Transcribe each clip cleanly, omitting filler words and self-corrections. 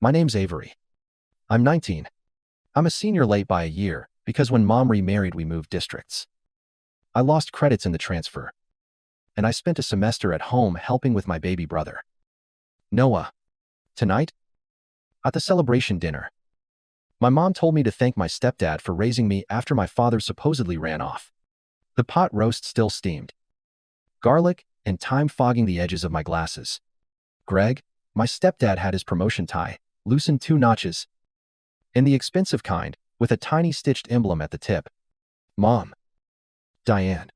My name's Avery. I'm 19. I'm a senior late by a year because when Mom remarried we moved districts. I lost credits in the transfer, and I spent a semester at home helping with my baby brother. Noah. Tonight? At the celebration dinner. My mom told me to thank my stepdad for raising me after my father supposedly ran off. The pot roast still steamed. Garlic and thyme fogging the edges of my glasses. Greg, my stepdad had his promotion tie, loosened 2 notches, and the expensive kind, with a tiny stitched emblem at the tip. Mom. Diane.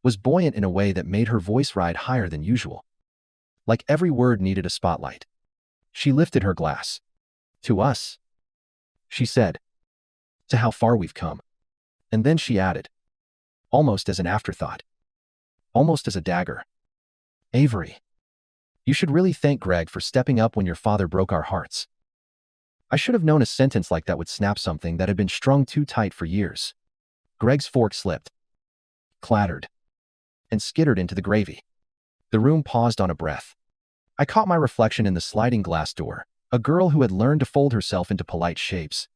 Was buoyant in a way that made her voice ride higher than usual. Like every word needed a spotlight. She lifted her glass. To us. She said. To how far we've come. And then she added. Almost as an afterthought. Almost as a dagger. Avery. You should really thank Greg for stepping up when your father broke our hearts. I should have known a sentence like that would snap something that had been strung too tight for years. Greg's fork slipped, clattered, and skittered into the gravy. The room paused on a breath. I caught my reflection in the sliding glass door, a girl who had learned to fold herself into polite shapes,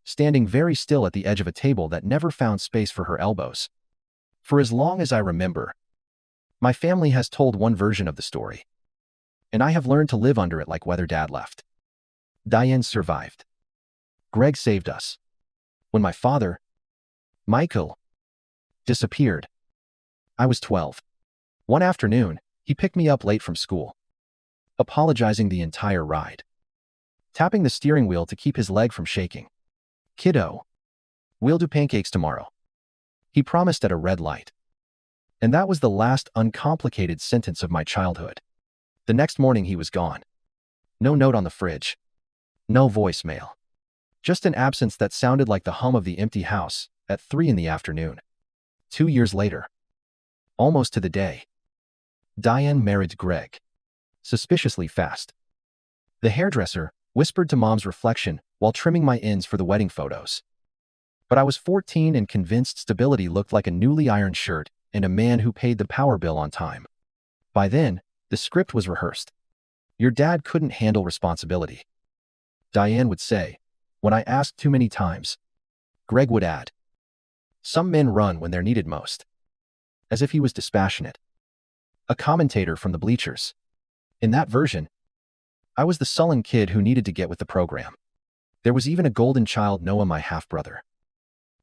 standing very still at the edge of a table that never found space for her elbows. For as long as I remember, my family has told one version of the story, and I have learned to live under it like whether Dad left. Diane survived. Greg saved us. When my father, Michael, disappeared, I was 12. One afternoon, he picked me up late from school, apologizing the entire ride, tapping the steering wheel to keep his leg from shaking. Kiddo, we'll do pancakes tomorrow, he promised at a red light. And that was the last uncomplicated sentence of my childhood. The next morning he was gone. No note on the fridge. No voicemail. Just an absence that sounded like the hum of the empty house at 3 in the afternoon. 2 years later, almost to the day, Diane married Greg. Suspiciously fast. The hairdresser whispered to Mom's reflection while trimming my ends for the wedding photos. But I was 14 and convinced stability looked like a newly ironed shirt and a man who paid the power bill on time. By then, the script was rehearsed. Your dad couldn't handle responsibility, Diane would say, when I asked too many times. Greg would add, some men run when they're needed most. As if he was dispassionate. A commentator from the bleachers. In that version, I was the sullen kid who needed to get with the program. There was even a golden child, Noah, my half-brother.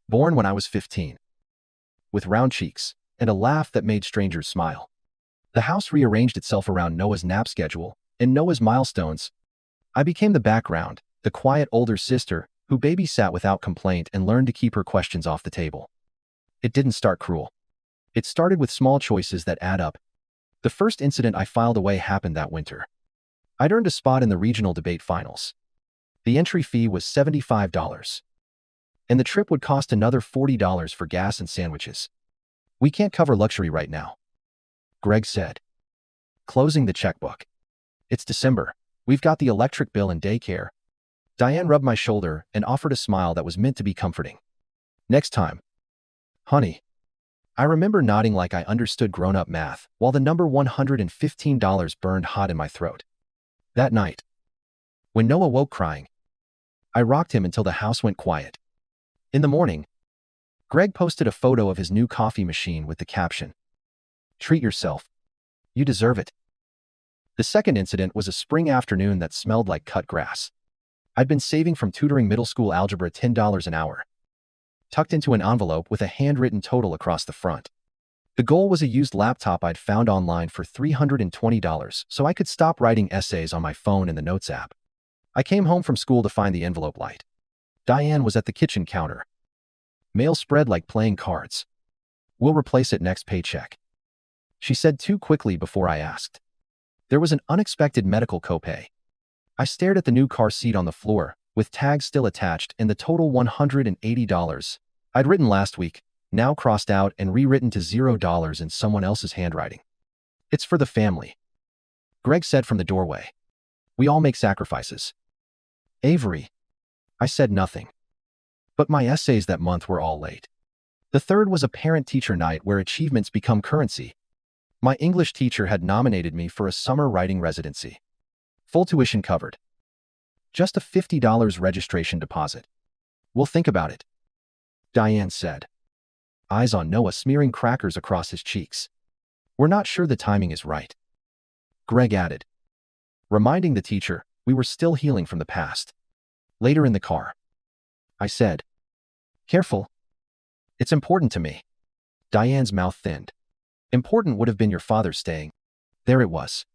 Born when I was 15. With round cheeks and a laugh that made strangers smile. The house rearranged itself around Noah's nap schedule and Noah's milestones. I became the background, the quiet older sister who babysat without complaint and learned to keep her questions off the table. It didn't start cruel. It started with small choices that add up. The first incident I filed away happened that winter. I'd earned a spot in the regional debate finals. The entry fee was $75. And the trip would cost another $40 for gas and sandwiches. We can't cover luxury right now, Greg said, closing the checkbook. It's December. We've got the electric bill and daycare. Diane rubbed my shoulder and offered a smile that was meant to be comforting. Next time, honey. I remember nodding like I understood grown-up math while the number $115 burned hot in my throat. That night, when Noah woke crying, I rocked him until the house went quiet. In the morning, Greg posted a photo of his new coffee machine with the caption, "Treat yourself. You deserve it." The second incident was a spring afternoon that smelled like cut grass. I'd been saving from tutoring middle school algebra $10 an hour, tucked into an envelope with a handwritten total across the front. The goal was a used laptop I'd found online for $320 so I could stop writing essays on my phone in the Notes app. I came home from school to find the envelope light. Diane was at the kitchen counter. Mail spread like playing cards. We'll replace it next paycheck, she said too quickly before I asked. There was an unexpected medical copay. I stared at the new car seat on the floor, with tags still attached and the total $180 I'd written last week, now crossed out and rewritten to $0 in someone else's handwriting. It's for the family, Greg said from the doorway. We all make sacrifices. Avery. I said nothing. But my essays that month were all late. The third was a parent-teacher night where achievements become currency. My English teacher had nominated me for a summer writing residency. Full tuition covered. Just a $50 registration deposit. We'll think about it, Diane said, eyes on Noah smearing crackers across his cheeks. We're not sure the timing is right, Greg added, reminding the teacher we were still healing from the past. Later in the car, I said, careful. It's important to me. Diane's mouth thinned. Important would have been your father staying. There it was.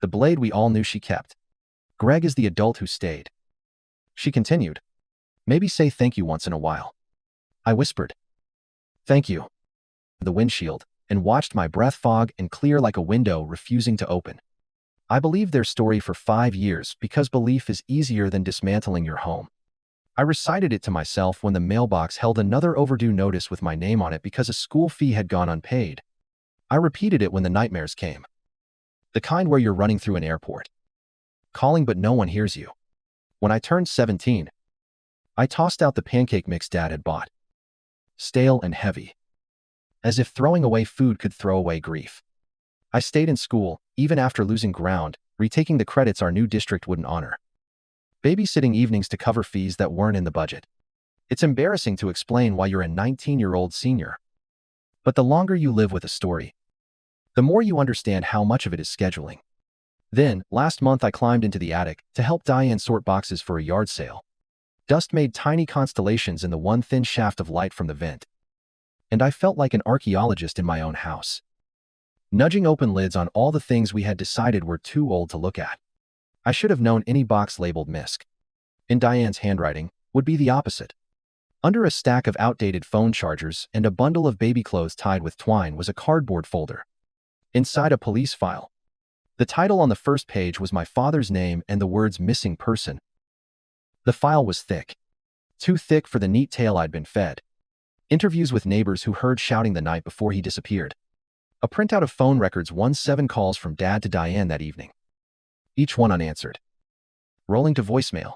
The blade we all knew she kept. Greg is the adult who stayed. She continued. Maybe say thank you once in a while. I whispered. Thank you. The windshield, and watched my breath fog and clear like a window refusing to open. I believed their story for 5 years because belief is easier than dismantling your home. I recited it to myself when the mailbox held another overdue notice with my name on it because a school fee had gone unpaid. I repeated it when the nightmares came. The kind where you're running through an airport, calling but no one hears you. When I turned 17, I tossed out the pancake mix Dad had bought. Stale and heavy. As if throwing away food could throw away grief. I stayed in school, even after losing ground, retaking the credits our new district wouldn't honor. Babysitting evenings to cover fees that weren't in the budget. It's embarrassing to explain why you're a 19-year-old senior. But the longer you live with a story, the more you understand how much of it is scheduling. Then, last month I climbed into the attic to help Diane sort boxes for a yard sale. Dust made tiny constellations in the one thin shaft of light from the vent. And I felt like an archaeologist in my own house, nudging open lids on all the things we had decided were too old to look at. I should have known any box labeled MISC, in Diane's handwriting, would be the opposite. Under a stack of outdated phone chargers and a bundle of baby clothes tied with twine was a cardboard folder. Inside a police file. The title on the first page was my father's name and the words missing person. The file was thick. Too thick for the neat tale I'd been fed. Interviews with neighbors who heard shouting the night before he disappeared. A printout of phone records 7 calls from Dad to Diane that evening. Each one unanswered. Rolling to voicemail.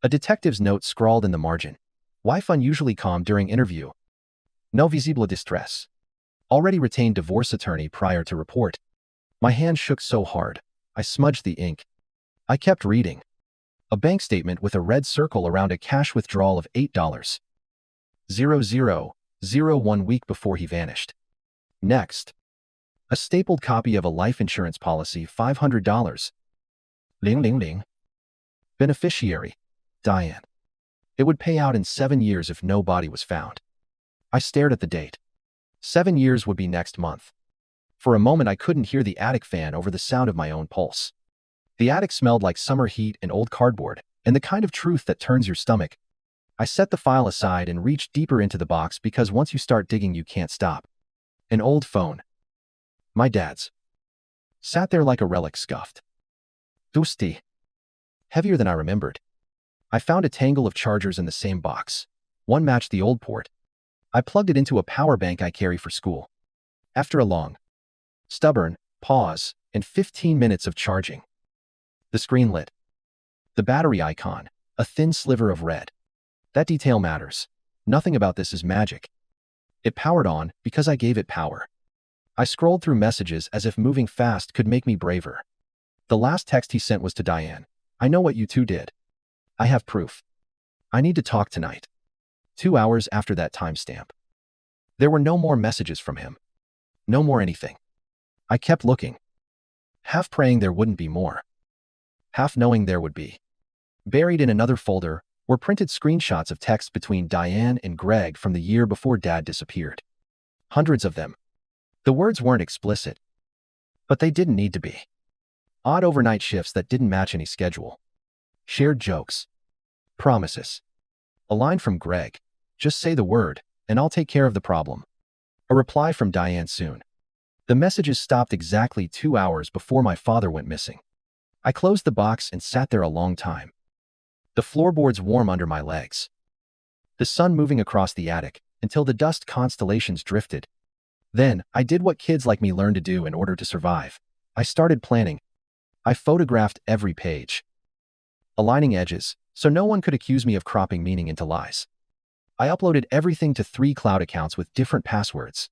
A detective's note scrawled in the margin. Wife unusually calm during interview. No visible distress. Already retained divorce attorney prior to report. My hand shook so hard, I smudged the ink. I kept reading. A bank statement with a red circle around a cash withdrawal of $8. 1 week before he vanished. Next. A stapled copy of a life insurance policy, $500. Ling ling ling. Beneficiary, Diane. It would pay out in 7 years if no body was found. I stared at the date. 7 years would be next month. For a moment I couldn't hear the attic fan over the sound of my own pulse. The attic smelled like summer heat and old cardboard, and the kind of truth that turns your stomach. I set the file aside and reached deeper into the box because once you start digging you can't stop. An old phone. My dad's. Sat there like a relic, scuffed. Dusty. Heavier than I remembered. I found a tangle of chargers in the same box. One matched the old port. I plugged it into a power bank I carry for school. After a long, stubborn pause and 15 minutes of charging, the screen lit. The battery icon, a thin sliver of red. That detail matters. Nothing about this is magic. It powered on because I gave it power. I scrolled through messages as if moving fast could make me braver. The last text he sent was to Diane. I know what you two did. I have proof. I need to talk tonight. 2 hours after that timestamp. There were no more messages from him. No more anything. I kept looking. Half praying there wouldn't be more. Half knowing there would be. Buried in another folder were printed screenshots of texts between Diane and Greg from the year before Dad disappeared. Hundreds of them. The words weren't explicit. But they didn't need to be. Odd overnight shifts that didn't match any schedule. Shared jokes. Promises. A line from Greg. Just say the word, and I'll take care of the problem. A reply from Diane soon. The messages stopped exactly 2 hours before my father went missing. I closed the box and sat there a long time. The floorboards warm under my legs. The sun moving across the attic until the dust constellations drifted. Then, I did what kids like me learn to do in order to survive. I started planning. I photographed every page, aligning edges, so no one could accuse me of cropping meaning into lies. I uploaded everything to 3 cloud accounts with different passwords.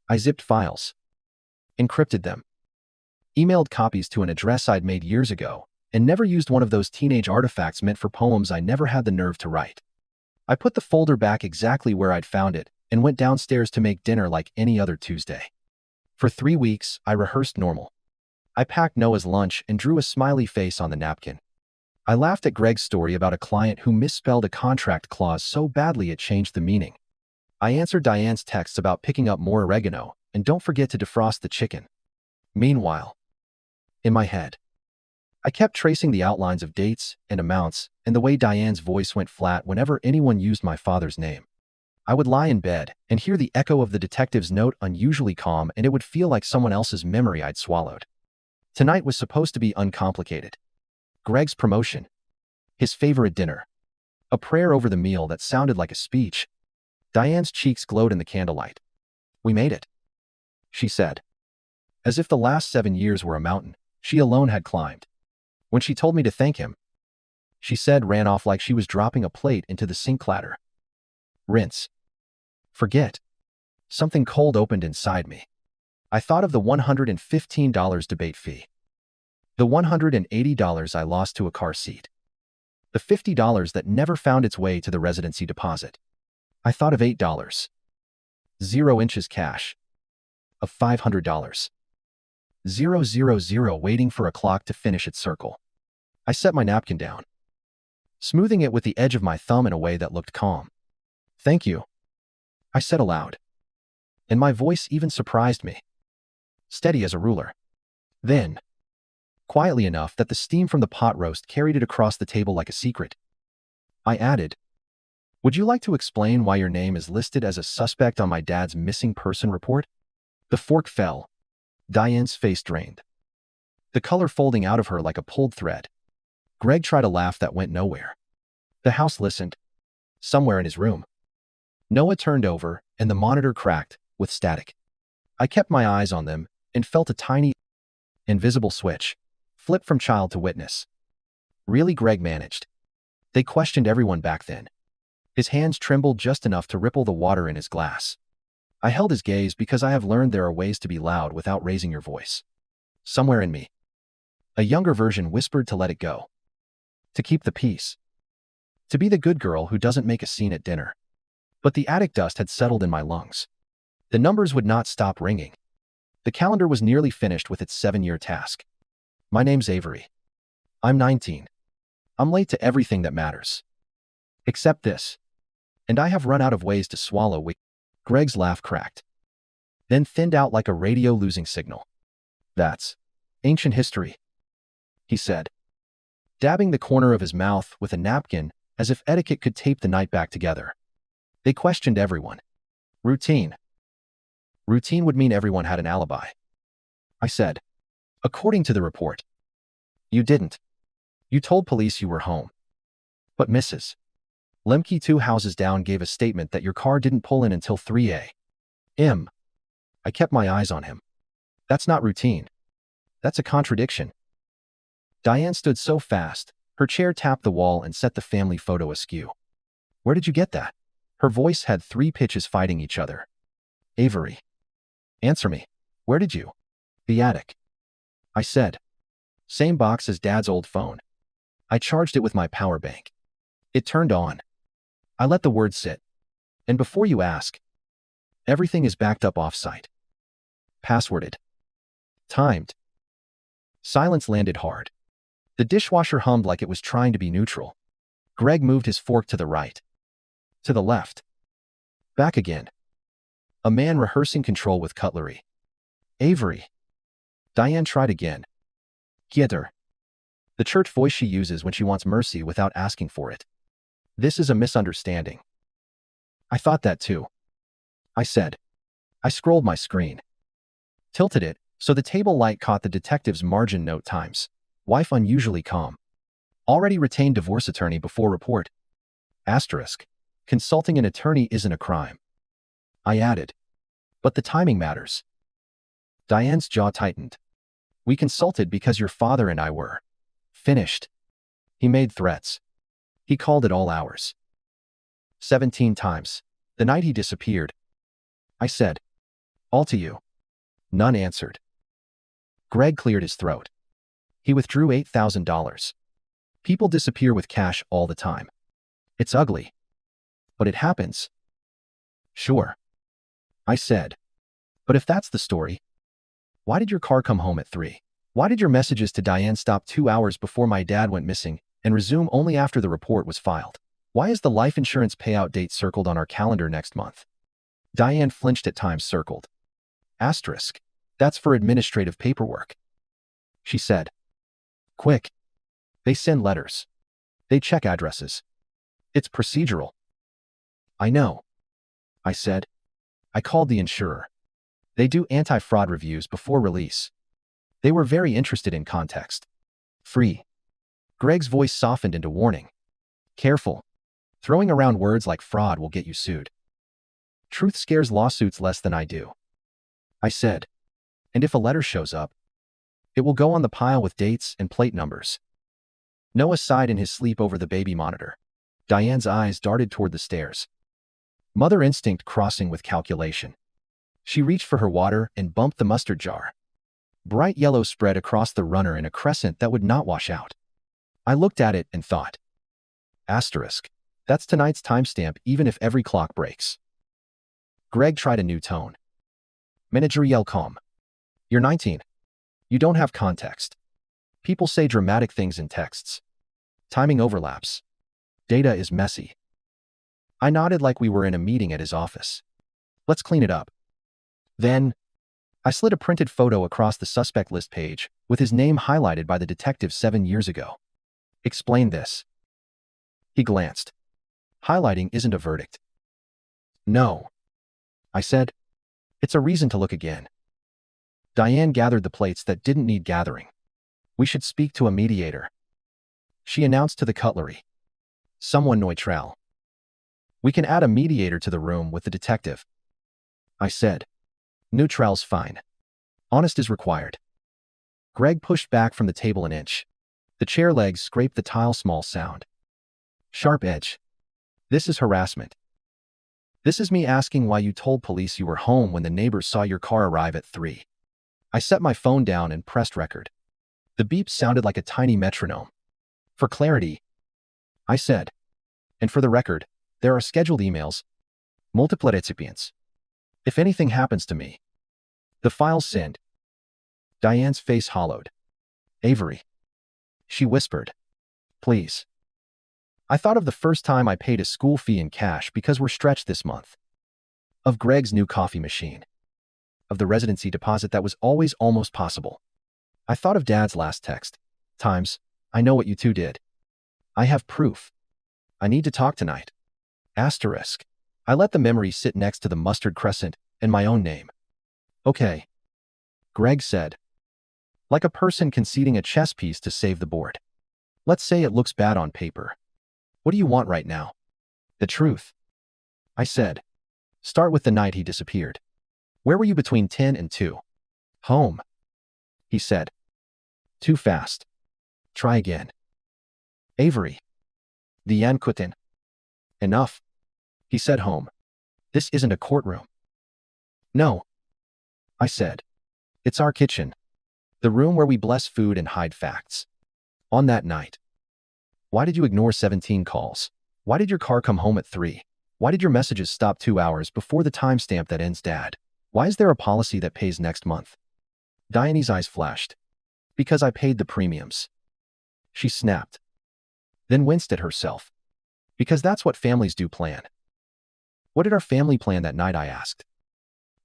I zipped files, encrypted them, emailed copies to an address I'd made years ago, and never used one of those teenage artifacts meant for poems I never had the nerve to write. I put the folder back exactly where I'd found it and went downstairs to make dinner like any other Tuesday. For 3 weeks, I rehearsed normal. I packed Noah's lunch and drew a smiley face on the napkin. I laughed at Greg's story about a client who misspelled a contract clause so badly it changed the meaning. I answered Diane's texts about picking up more oregano, and don't forget to defrost the chicken. Meanwhile, in my head, I kept tracing the outlines of dates and amounts and the way Diane's voice went flat whenever anyone used my father's name. I would lie in bed and hear the echo of the detective's note unusually calm, and it would feel like someone else's memory I'd swallowed. Tonight was supposed to be uncomplicated. Greg's promotion, his favorite dinner, a prayer over the meal that sounded like a speech. Diane's cheeks glowed in the candlelight. "We made it," she said. As if the last 7 years were a mountain she alone had climbed. When she told me to thank him, she said ran off like she was dropping a plate into the sink clatter. Rinse. Forget. Something cold opened inside me. I thought of the $115 debate fee. The $180 I lost to a car seat. The $50 that never found its way to the residency deposit. I thought of $8. 0 inches cash. Of $500. 000 waiting for a clock to finish its circle. I set my napkin down, smoothing it with the edge of my thumb in a way that looked calm. "Thank you," I said aloud, and my voice even surprised me. Steady as a ruler. Then, quietly enough that the steam from the pot roast carried it across the table like a secret, I added, "Would you like to explain why your name is listed as a suspect on my dad's missing person report?" The fork fell. Diane's face drained, the color folding out of her like a pulled thread. Greg tried a laugh that went nowhere. The house listened. Somewhere in his room, Noah turned over and the monitor cracked with static. I kept my eyes on them and felt a tiny, invisible switch flip from child to witness. Really, Greg managed. They questioned everyone back then. His hands trembled just enough to ripple the water in his glass. I held his gaze because I have learned there are ways to be loud without raising your voice. Somewhere in me, a younger version whispered to let it go. To keep the peace. To be the good girl who doesn't make a scene at dinner. But the attic dust had settled in my lungs. The numbers would not stop ringing. The calendar was nearly finished with its 7-year task. My name's Avery. I'm 19. I'm late to everything that matters. Except this. And I have run out of ways to swallow. Greg's laugh cracked, then thinned out like a radio losing signal. "That's ancient history," he said, dabbing the corner of his mouth with a napkin as if etiquette could tape the night back together. They questioned everyone. Routine. Routine would mean everyone had an alibi. I said, "According to the report, you didn't. You told police you were home. But Mrs. Lemke 2 houses down gave a statement that your car didn't pull in until 3 a.m. I kept my eyes on him. That's not routine. That's a contradiction." Diane stood so fast, her chair tapped the wall and set the family photo askew. "Where did you get that?" Her voice had 3 pitches fighting each other. "Avery. Answer me. Where did you?" "The attic," I said. "Same box as Dad's old phone. I charged it with my power bank. It turned on." I let the word sit. "And before you ask, everything is backed up off-site. Passworded. Timed." Silence landed hard. The dishwasher hummed like it was trying to be neutral. Greg moved his fork to the right. To the left. Back again. A man rehearsing control with cutlery. "Avery." Diane tried again. "Gitter." The church voice she uses when she wants mercy without asking for it. "This is a misunderstanding." "I thought that too," I said. I scrolled my screen. Tilted it so the table light caught the detective's margin note times. Wife unusually calm. Already retained divorce attorney before report. Asterisk. Consulting an attorney isn't a crime. I added. But the timing matters. Diane's jaw tightened. "We consulted because your father and I were finished." He made threats. He called at all hours. 17 times. The night he disappeared. I said, "All to you." None answered. Greg cleared his throat. He withdrew $8,000. People disappear with cash all the time. It's ugly. But it happens. Sure. I said. But if that's the story, why did your car come home at 3? Why did your messages to Diane stop 2 hours before my dad went missing and resume only after the report was filed? Why is the life insurance payout date circled on our calendar next month? Diane flinched at times circled. Asterisk. That's for administrative paperwork. She said. Quick. They send letters. They check addresses. It's procedural. I know. I said. I called the insurer. They do anti-fraud reviews before release. They were very interested in context. Free. Greg's voice softened into warning. Careful. Throwing around words like fraud will get you sued. Truth scares lawsuits less than I do. I said. And if a letter shows up, it will go on the pile with dates and plate numbers. Noah sighed in his sleep over the baby monitor. Diane's eyes darted toward the stairs. Mother instinct crossing with calculation. She reached for her water and bumped the mustard jar. Bright yellow spread across the runner in a crescent that would not wash out. I looked at it and thought. Asterisk. That's tonight's timestamp even if every clock breaks. Greg tried a new tone. Managerial calm. You're 19. You don't have context. People say dramatic things in texts. Timing overlaps. Data is messy. I nodded like we were in a meeting at his office. Let's clean it up. Then, I slid a printed photo across the suspect list page with his name highlighted by the detective 7 years ago. Explain this. He glanced. Highlighting isn't a verdict. No. I said. It's a reason to look again. Diane gathered the plates that didn't need gathering. We should speak to a mediator. She announced to the cutlery. Someone neutral. We can add a mediator to the room with the detective. I said. Neutral's fine. Honest is required. Greg pushed back from the table an inch. The chair legs scraped the tile small sound. Sharp edge. This is harassment. This is me asking why you told police you were home when the neighbors saw your car arrive at 3. I set my phone down and pressed record. The beep sounded like a tiny metronome. For clarity, I said. And for the record, there are scheduled emails. Multiple recipients. If anything happens to me. The files send. Diane's face hollowed. Avery. She whispered. Please. I thought of the first time I paid a school fee in cash because we're stretched this month. Of Greg's new coffee machine. Of the residency deposit that was always almost possible. I thought of Dad's last text. Times, I know what you two did. I have proof. I need to talk tonight. Asterisk. I let the memory sit next to the mustard crescent and my own name. Okay. Greg said. Like a person conceding a chess piece to save the board. Let's say it looks bad on paper. What do you want right now? The truth. I said. Start with the night he disappeared. Where were you between 10 and 2? Home. He said. Too fast. Try again. Avery. The Yankutin. Enough. He said home. This isn't a courtroom. No. I said. It's our kitchen. The room where we bless food and hide facts. On that night. Why did you ignore 17 calls? Why did your car come home at 3? Why did your messages stop 2 hours before the timestamp that ends Dad? Why is there a policy that pays next month? Diane's eyes flashed. Because I paid the premiums. She snapped. Then winced at herself. Because that's what families do plan. What did our family plan that night, I asked.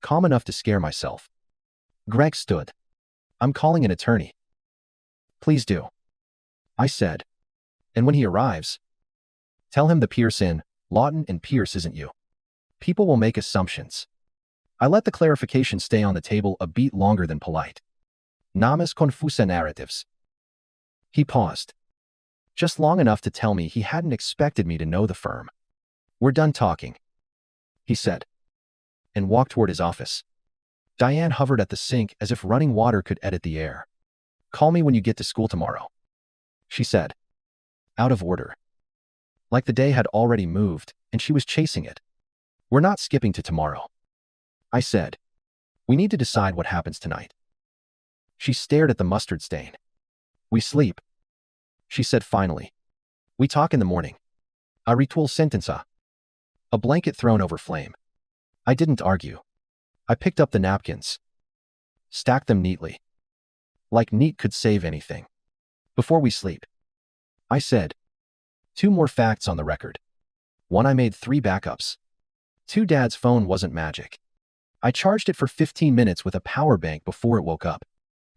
Calm enough to scare myself. Greg stood. I'm calling an attorney. Please do. I said. And when he arrives, tell him the Pearson, Lawton and Pierce isn't you. People will make assumptions. I let the clarification stay on the table a beat longer than polite. Namas confusa narratives. He paused. Just long enough to tell me he hadn't expected me to know the firm. We're done talking. He said. And walked toward his office. Diane hovered at the sink as if running water could edit the air. Call me when you get to school tomorrow. She said. Out of order. Like the day had already moved, and she was chasing it. We're not skipping to tomorrow. I said. We need to decide what happens tonight. She stared at the mustard stain. We sleep, she said finally. We talk in the morning. A ritual sentenza. A blanket thrown over flame. I didn't argue. I picked up the napkins. Stacked them neatly. Like neat could save anything. Before we sleep, I said. 2 more facts on the record. 1, I made 3 backups. 2, Dad's phone wasn't magic. I charged it for 15 minutes with a power bank before it woke up.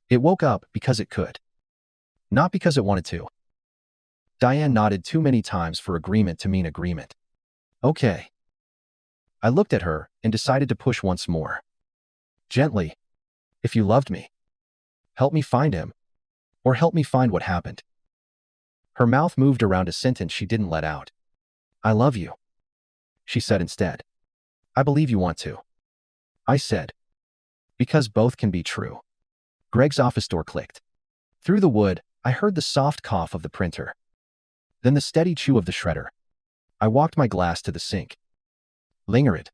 It woke up because it could. Not because it wanted to. Diane nodded too many times for agreement to mean agreement. Okay. I looked at her and decided to push once more. Gently. If you loved me, help me find him. Or help me find what happened. Her mouth moved around a sentence she didn't let out. I love you, she said instead. I believe you want to. I said. Because both can be true. Greg's office door clicked. Through the wood, I heard the soft cough of the printer. Then the steady chew of the shredder. I walked my glass to the sink. Lingered.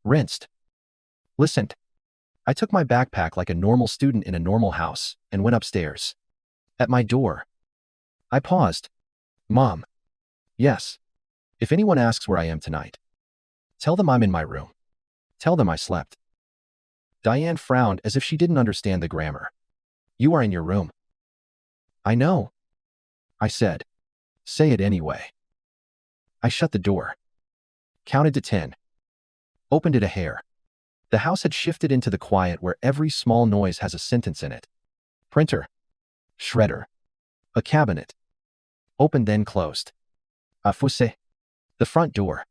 Rinsed. Listened. I took my backpack like a normal student in a normal house and went upstairs. At my door, I paused. Mom. Yes. If anyone asks where I am tonight, tell them I'm in my room. Tell them I slept. Diane frowned as if she didn't understand the grammar. You are in your room. I know, I said. Say it anyway. I shut the door. Counted to 10. Opened it a hair. The house had shifted into the quiet where every small noise has a sentence in it. Printer. Shredder. A cabinet. Opened then closed. Afuse. The front door.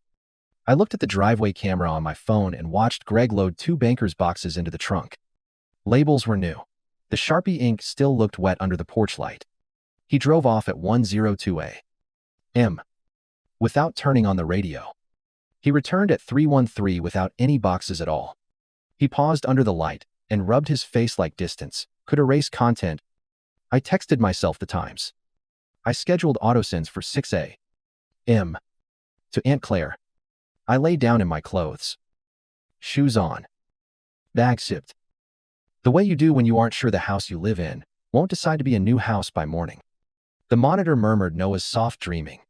I looked at the driveway camera on my phone and watched Greg load 2 banker's boxes into the trunk. Labels were new. The Sharpie ink still looked wet under the porch light. He drove off at 1:02 a.m. without turning on the radio. He returned at 3:13 without any boxes at all. He paused under the light and rubbed his face like distance could erase content. I texted myself the times. I scheduled autosends for 6 a.m. to Aunt Claire. I lay down in my clothes. Shoes on. Bag sipped. The way you do when you aren't sure the house you live in won't decide to be a new house by morning. The monitor murmured Noah's soft dreaming.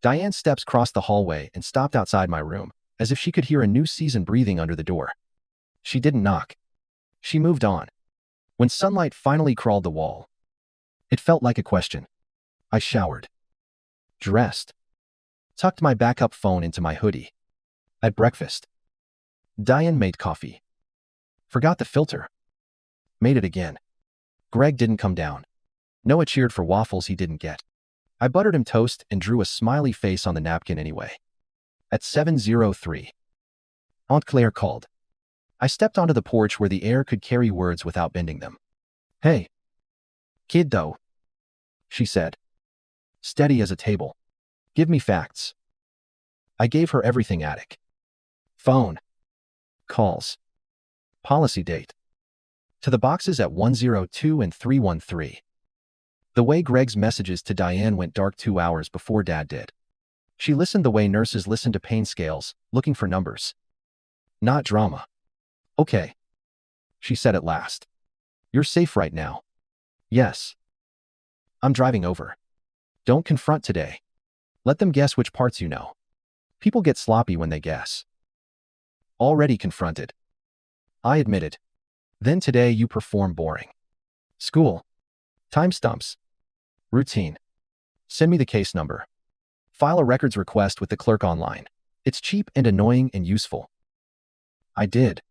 Diane's steps crossed the hallway and stopped outside my room, as if she could hear a new season breathing under the door. She didn't knock. She moved on. When sunlight finally crawled the wall, it felt like a question. I showered. Dressed. Tucked my backup phone into my hoodie. At breakfast, Diane made coffee. Forgot the filter. Made it again. Greg didn't come down. Noah cheered for waffles he didn't get. I buttered him toast and drew a smiley face on the napkin anyway. At 7:03, Aunt Claire called. I stepped onto the porch where the air could carry words without bending them. Hey. Kiddo, she said. Steady as a table. Give me facts. I gave her everything attic. Phone. Calls. Policy date. To the boxes at 1:02 and 3:13. The way Greg's messages to Diane went dark 2 hours before Dad did. She listened the way nurses listen to pain scales, looking for numbers. Not drama. Okay, she said at last. You're safe right now. Yes. I'm driving over. Don't confront today. Let them guess which parts you know. People get sloppy when they guess. Already confronted. I admitted. Then today you perform boring. School. Time stumps. Routine. Send me the case number. File a records request with the clerk online. It's cheap and annoying and useful. I did.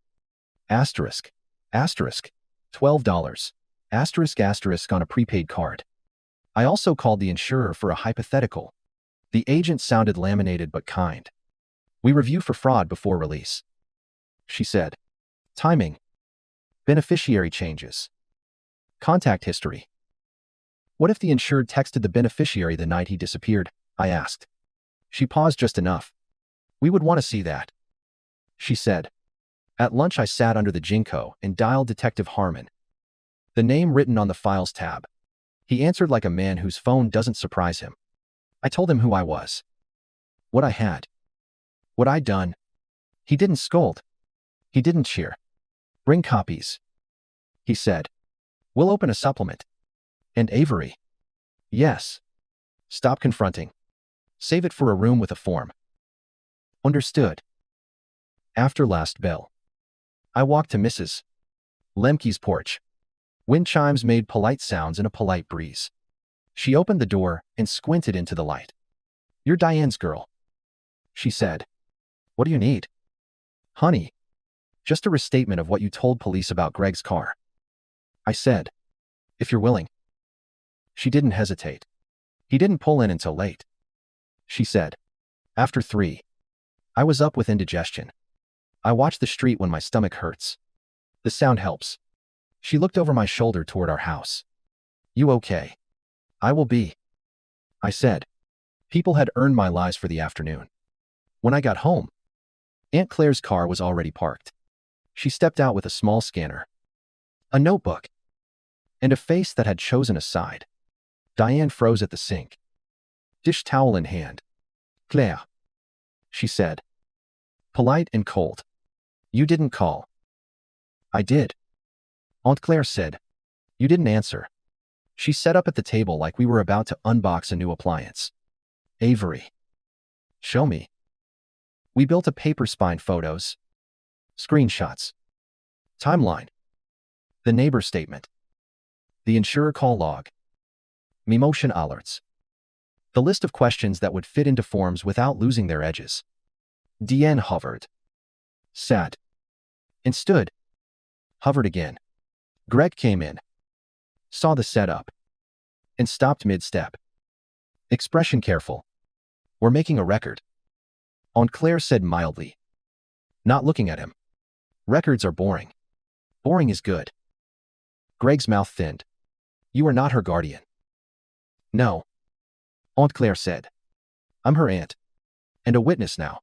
Asterisk. Asterisk. $12. Asterisk asterisk on a prepaid card. I also called the insurer for a hypothetical. The agent sounded laminated but kind. We review for fraud before release, she said. Timing. Beneficiary changes. Contact history. What if the insured texted the beneficiary the night he disappeared? I asked. She paused just enough. We would want to see that, she said. At lunch I sat under the Jinko and dialed Detective Harmon. The name written on the Files tab. He answered like a man whose phone doesn't surprise him. I told him who I was. What I had. What I'd done. He didn't scold. He didn't cheer. Bring copies, he said. We'll open a supplement. And Avery? Yes. Stop confronting. Save it for a room with a form. Understood. After last bell, I walked to Mrs. Lemke's porch. Wind chimes made polite sounds in a polite breeze. She opened the door and squinted into the light. You're Diane's girl, she said. What do you need? Honey, just a restatement of what you told police about Greg's car. I said, if you're willing. She didn't hesitate. He didn't pull in until late. She said, after 3. I was up with indigestion. I watch the street when my stomach hurts. The sound helps. She looked over my shoulder toward our house. You okay? I will be. I said. People had earned my lies for the afternoon. When I got home, Aunt Claire's car was already parked. She stepped out with a small scanner, a notebook, and a face that had chosen a side. Diane froze at the sink, dish towel in hand. Claire, she said, polite and cold. You didn't call. I did. Aunt Claire said. You didn't answer. She sat up at the table like we were about to unbox a new appliance. Avery. Show me. We built a paper spine photos, screenshots, timeline, the neighbor statement, the insurer call log, me motion alerts, the list of questions that would fit into forms without losing their edges. Diane hovered, sat, and stood, hovered again. Greg came in, saw the setup, and stopped mid-step. Expression careful. We're making a record. Aunt Claire said mildly, not looking at him. Records are boring. Boring is good. Greg's mouth thinned. You are not her guardian. No. Aunt Claire said. I'm her aunt. And a witness now.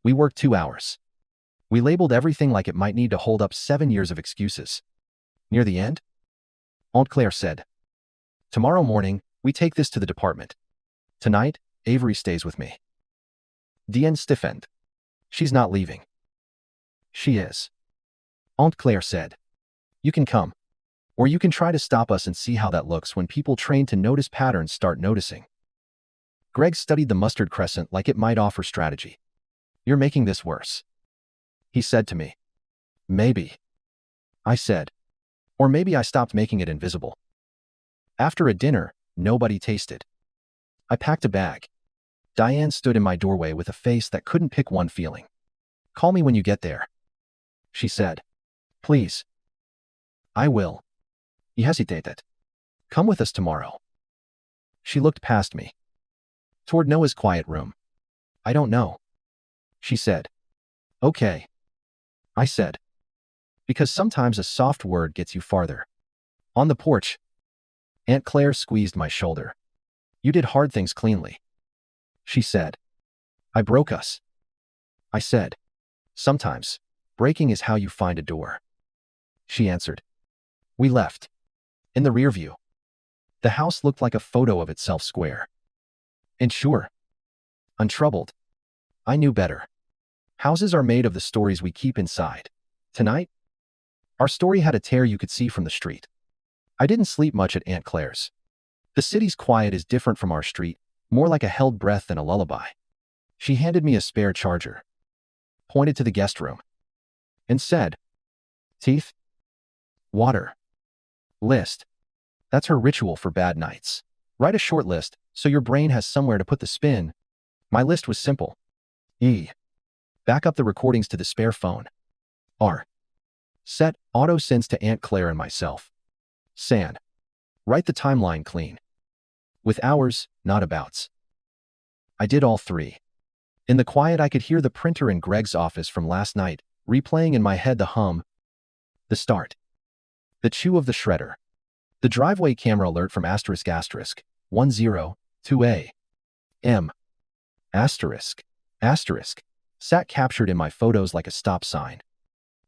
We worked 2 hours. We labeled everything like it might need to hold up 7 years of excuses. Near the end? Aunt Claire said. Tomorrow morning, we take this to the department. Tonight, Avery stays with me. Diane stiffened. She's not leaving. She is. Aunt Claire said. You can come. Or you can try to stop us and see how that looks when people trained to notice patterns start noticing. Greg studied the mustard crescent like it might offer strategy. You're making this worse, he said to me. Maybe. I said. Or maybe I stopped making it invisible. After a dinner, nobody tasted. I packed a bag. Diane stood in my doorway with a face that couldn't pick one feeling. Call me when you get there, she said. Please. I will. He hesitated. Come with us tomorrow. She looked past me, toward Noah's quiet room. I don't know, she said. Okay, I said. Because sometimes a soft word gets you farther. On the porch, Aunt Claire squeezed my shoulder. You did hard things cleanly, she said. I broke us. I said. Sometimes, breaking is how you find a door. She answered. We left. In the rear view. The house looked like a photo of itself square. And sure. Untroubled. I knew better. Houses are made of the stories we keep inside. Tonight, our story had a tear you could see from the street. I didn't sleep much at Aunt Claire's. The city's quiet is different from our street, more like a held breath than a lullaby. She handed me a spare charger, pointed to the guest room, and said, teeth, water, list. That's her ritual for bad nights. Write a short list so your brain has somewhere to put the spin. My list was simple. E. Back up the recordings to the spare phone. R. Set auto sends to Aunt Claire and myself. San. Write the timeline clean. With hours, not abouts. I did all 3. In the quiet, I could hear the printer in Greg's office from last night, replaying in my head the hum, the start, the chew of the shredder, the driveway camera alert from ***, 102A, M, ***, sat captured in my photos like a stop sign.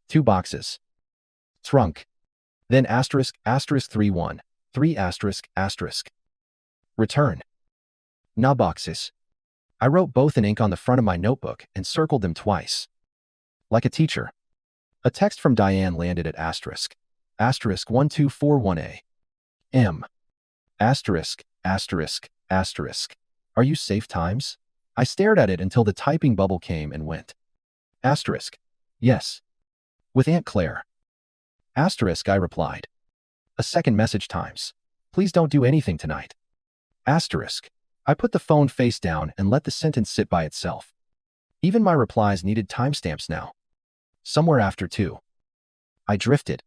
2 boxes. Trunk. Then ***31, 3 ***. Return. Na boxes. I wrote both in ink on the front of my notebook and circled them twice. Like a teacher. A text from Diane landed at ***, 1241A. M. Asterisk, asterisk, asterisk. Are you safe times? I stared at it until the typing bubble came and went. Asterisk. Yes. With Aunt Claire. Asterisk, I replied. A second message times. Please don't do anything tonight. Asterisk. I put the phone face down and let the sentence sit by itself. Even my replies needed timestamps now. Somewhere after 2. I drifted.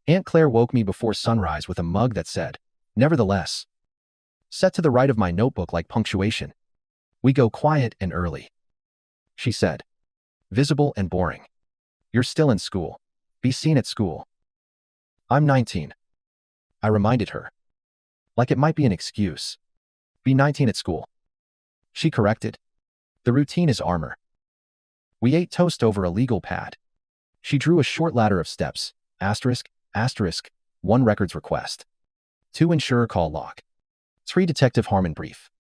Aunt Claire woke me before sunrise with a mug that said, "Nevertheless." Set to the right of my notebook like punctuation. "We go quiet and early." She said. "Visible and boring. You're still in school. Be seen at school." "I'm 19. I reminded her. Like it might be an excuse. "Be 19 at school." She corrected. "The routine is armor." We ate toast over a legal pad. She drew a short ladder of steps. Asterisk, asterisk, 1 records request. 2 insurer call log. 3 Detective Harmon brief.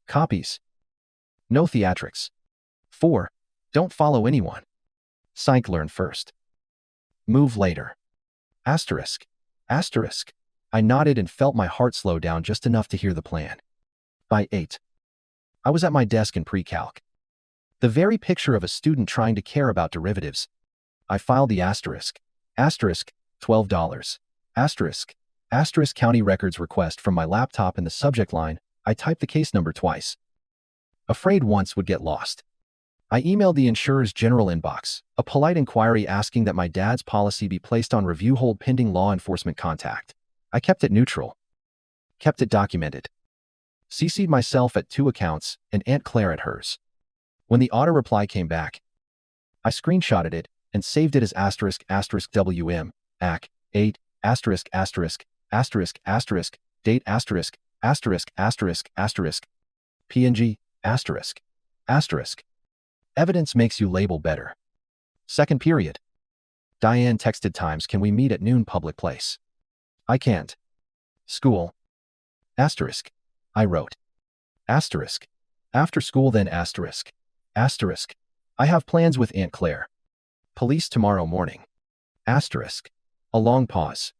Copies. No theatrics. 4. Don't follow anyone. Psych, learn first. Move later. Asterisk. Asterisk. I nodded and felt my heart slow down just enough to hear the plan. By 8. I was at my desk in pre-calc. The very picture of a student trying to care about derivatives. I filed the asterisk. Asterisk, $12. Asterisk. Asterisk county records request from my laptop in the subject line. I typed the case number twice. Afraid once would get lost. I emailed the insurer's general inbox, a polite inquiry asking that my dad's policy be placed on review hold pending law enforcement contact. I kept it neutral. Kept it documented. CC'd myself at 2 accounts and Aunt Claire at hers. When the auto reply came back, I screenshotted it and saved it as asterisk asterisk WM, AC, 8, asterisk asterisk, asterisk asterisk, date asterisk, asterisk asterisk asterisk, PNG, asterisk, asterisk. Evidence makes you label better. Second period. Diane texted times, "Can we meet at noon public place?" I can't. School. Asterisk. I wrote. Asterisk. After school then asterisk. Asterisk. I have plans with Aunt Claire. Police tomorrow morning. Asterisk. A long pause.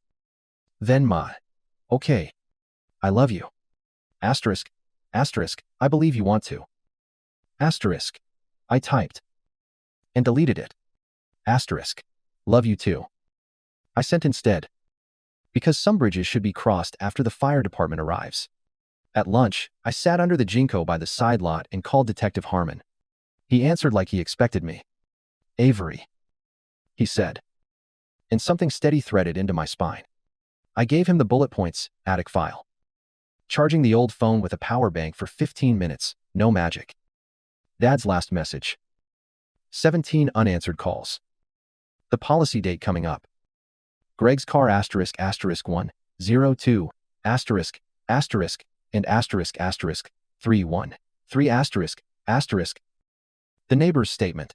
Then Ma. Okay. I love you. Asterisk. Asterisk. I believe you want to. Asterisk. I typed. And deleted it. Asterisk. Love you too. I sent instead. Because some bridges should be crossed after the fire department arrives. At lunch, I sat under the ginkgo by the side lot and called Detective Harmon. He answered like he expected me. "Avery," he said. And something steady threaded into my spine. I gave him the bullet points, attic file. Charging the old phone with a power bank for 15 minutes, no magic. Dad's last message. 17 unanswered calls. The policy date coming up. Greg's car asterisk asterisk 102 asterisk asterisk and asterisk asterisk 313 asterisk asterisk. The neighbor's statement.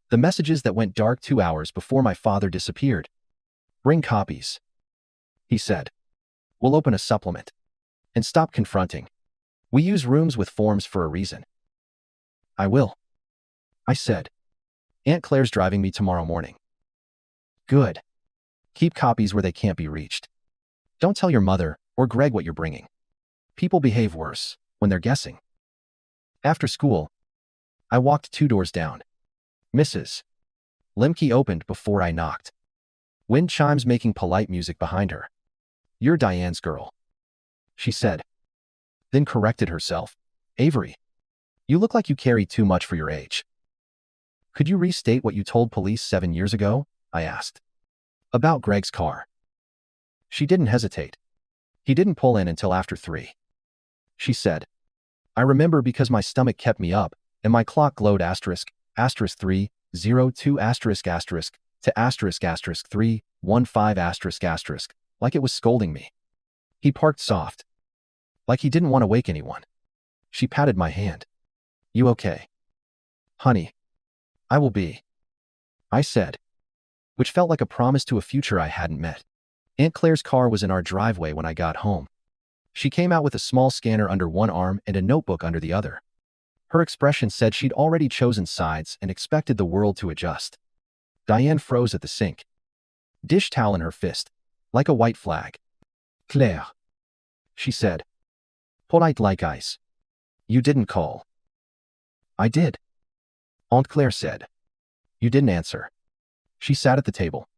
The messages that went dark 2 hours before my father disappeared. "Bring copies," he said. "We'll open a supplement. And stop confronting. We use rooms with forms for a reason." "I will," I said. "Aunt Claire's driving me tomorrow morning." "Good. Keep copies where they can't be reached. Don't tell your mother or Greg what you're bringing. People behave worse when they're guessing." After school, I walked 2 doors down. Mrs. Lemke opened before I knocked. Wind chimes making polite music behind her. "You're Diane's girl," she said. Then corrected herself. "Avery, you look like you carry too much for your age." "Could you restate what you told police 7 years ago?" I asked. "About Greg's car." She didn't hesitate. "He didn't pull in until after 3. She said. "I remember because my stomach kept me up, and my clock glowed asterisk, asterisk 302 asterisk asterisk to asterisk asterisk 315 asterisk asterisk, like it was scolding me." He parked soft. Like he didn't want to wake anyone. She patted my hand. "You okay?" "Honey, I will be," I said, which felt like a promise to a future I hadn't met. Aunt Claire's car was in our driveway when I got home. She came out with a small scanner under one arm and a notebook under the other. Her expression said she'd already chosen sides and expected the world to adjust. Diane froze at the sink. Dish towel in her fist, like a white flag. Claire, she said, polite like ice. You didn't call. I did, Aunt Claire said. You didn't answer. She sat at the table,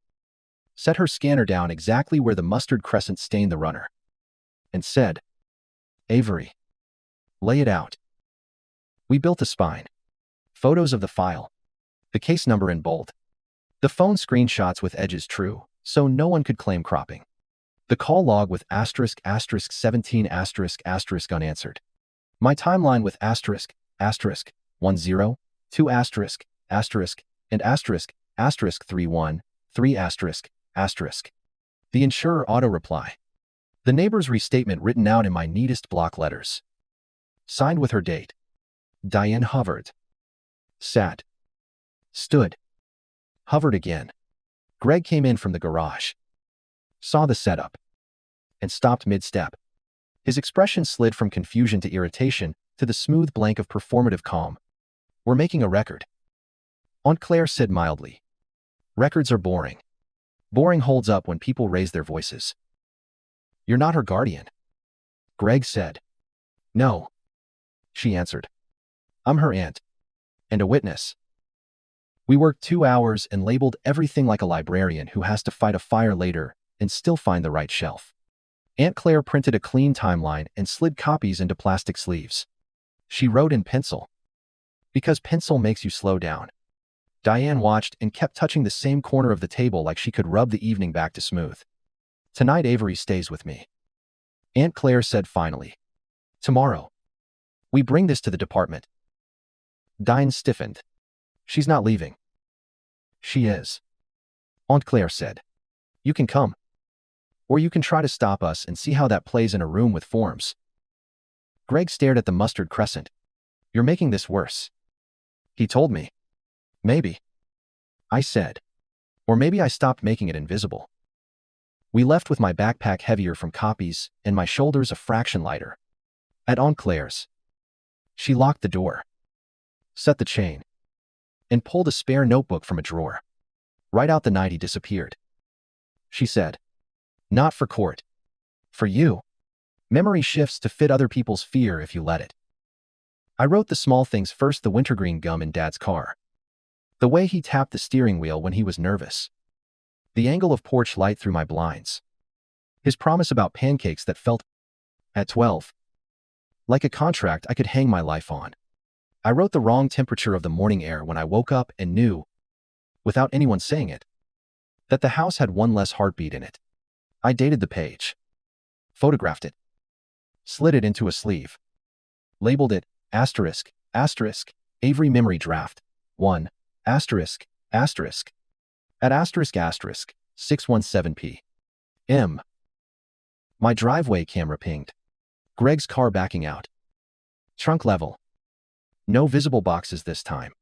set her scanner down exactly where the mustard crescent stained the runner, and said, Avery, lay it out. We built a spine. Photos of the file. The case number in bold. The phone screenshots with edges true, so no one could claim cropping. The call log with asterisk 17 unanswered. My timeline with asterisk 10, 2 and 31, 3 The insurer auto reply. The neighbor's restatement written out in my neatest block letters. Signed with her date. Diane hovered. Sat. Stood. Hovered again. Greg came in from the garage. Saw the setup. And stopped mid-step. His expression slid from confusion to irritation to the smooth blank of performative calm. We're making a record. Aunt Claire said mildly. Records are boring. Boring holds up when people raise their voices. You're not her guardian. Greg said. No. She answered. I'm her aunt. And a witness. We worked 2 hours and labeled everything like a librarian who has to fight a fire later and still find the right shelf. Aunt Claire printed a clean timeline and slid copies into plastic sleeves. She wrote in pencil. Because pencil makes you slow down. Diane watched and kept touching the same corner of the table like she could rub the evening back to smooth. Tonight Avery stays with me. Aunt Claire said finally. Tomorrow. We bring this to the department. Diane stiffened. She's not leaving. She is. Aunt Claire said. You can come. Or you can try to stop us and see how that plays in a room with forms. Greg stared at the mustard crescent. You're making this worse. He told me. Maybe. I said. Or maybe I stopped making it invisible. We left with my backpack heavier from copies and my shoulders a fraction lighter. At Aunt Claire's. She locked the door. Set the chain. And pulled a spare notebook from a drawer. Right out the night he disappeared. She said. Not for court. For you. Memory shifts to fit other people's fear if you let it. I wrote the small things first, the wintergreen gum in Dad's car. The way he tapped the steering wheel when he was nervous. The angle of porch light through my blinds. His promise about pancakes that felt, at 12, like a contract I could hang my life on. I wrote the wrong temperature of the morning air when I woke up and knew, without anyone saying it, that the house had one less heartbeat in it. I dated the page. Photographed it. Slid it into a sleeve. Labeled it, asterisk, Avery Memory Draft, 1, asterisk, at asterisk 617 p.m. My driveway camera pinged. Greg's car backing out. Trunk level. No visible boxes this time.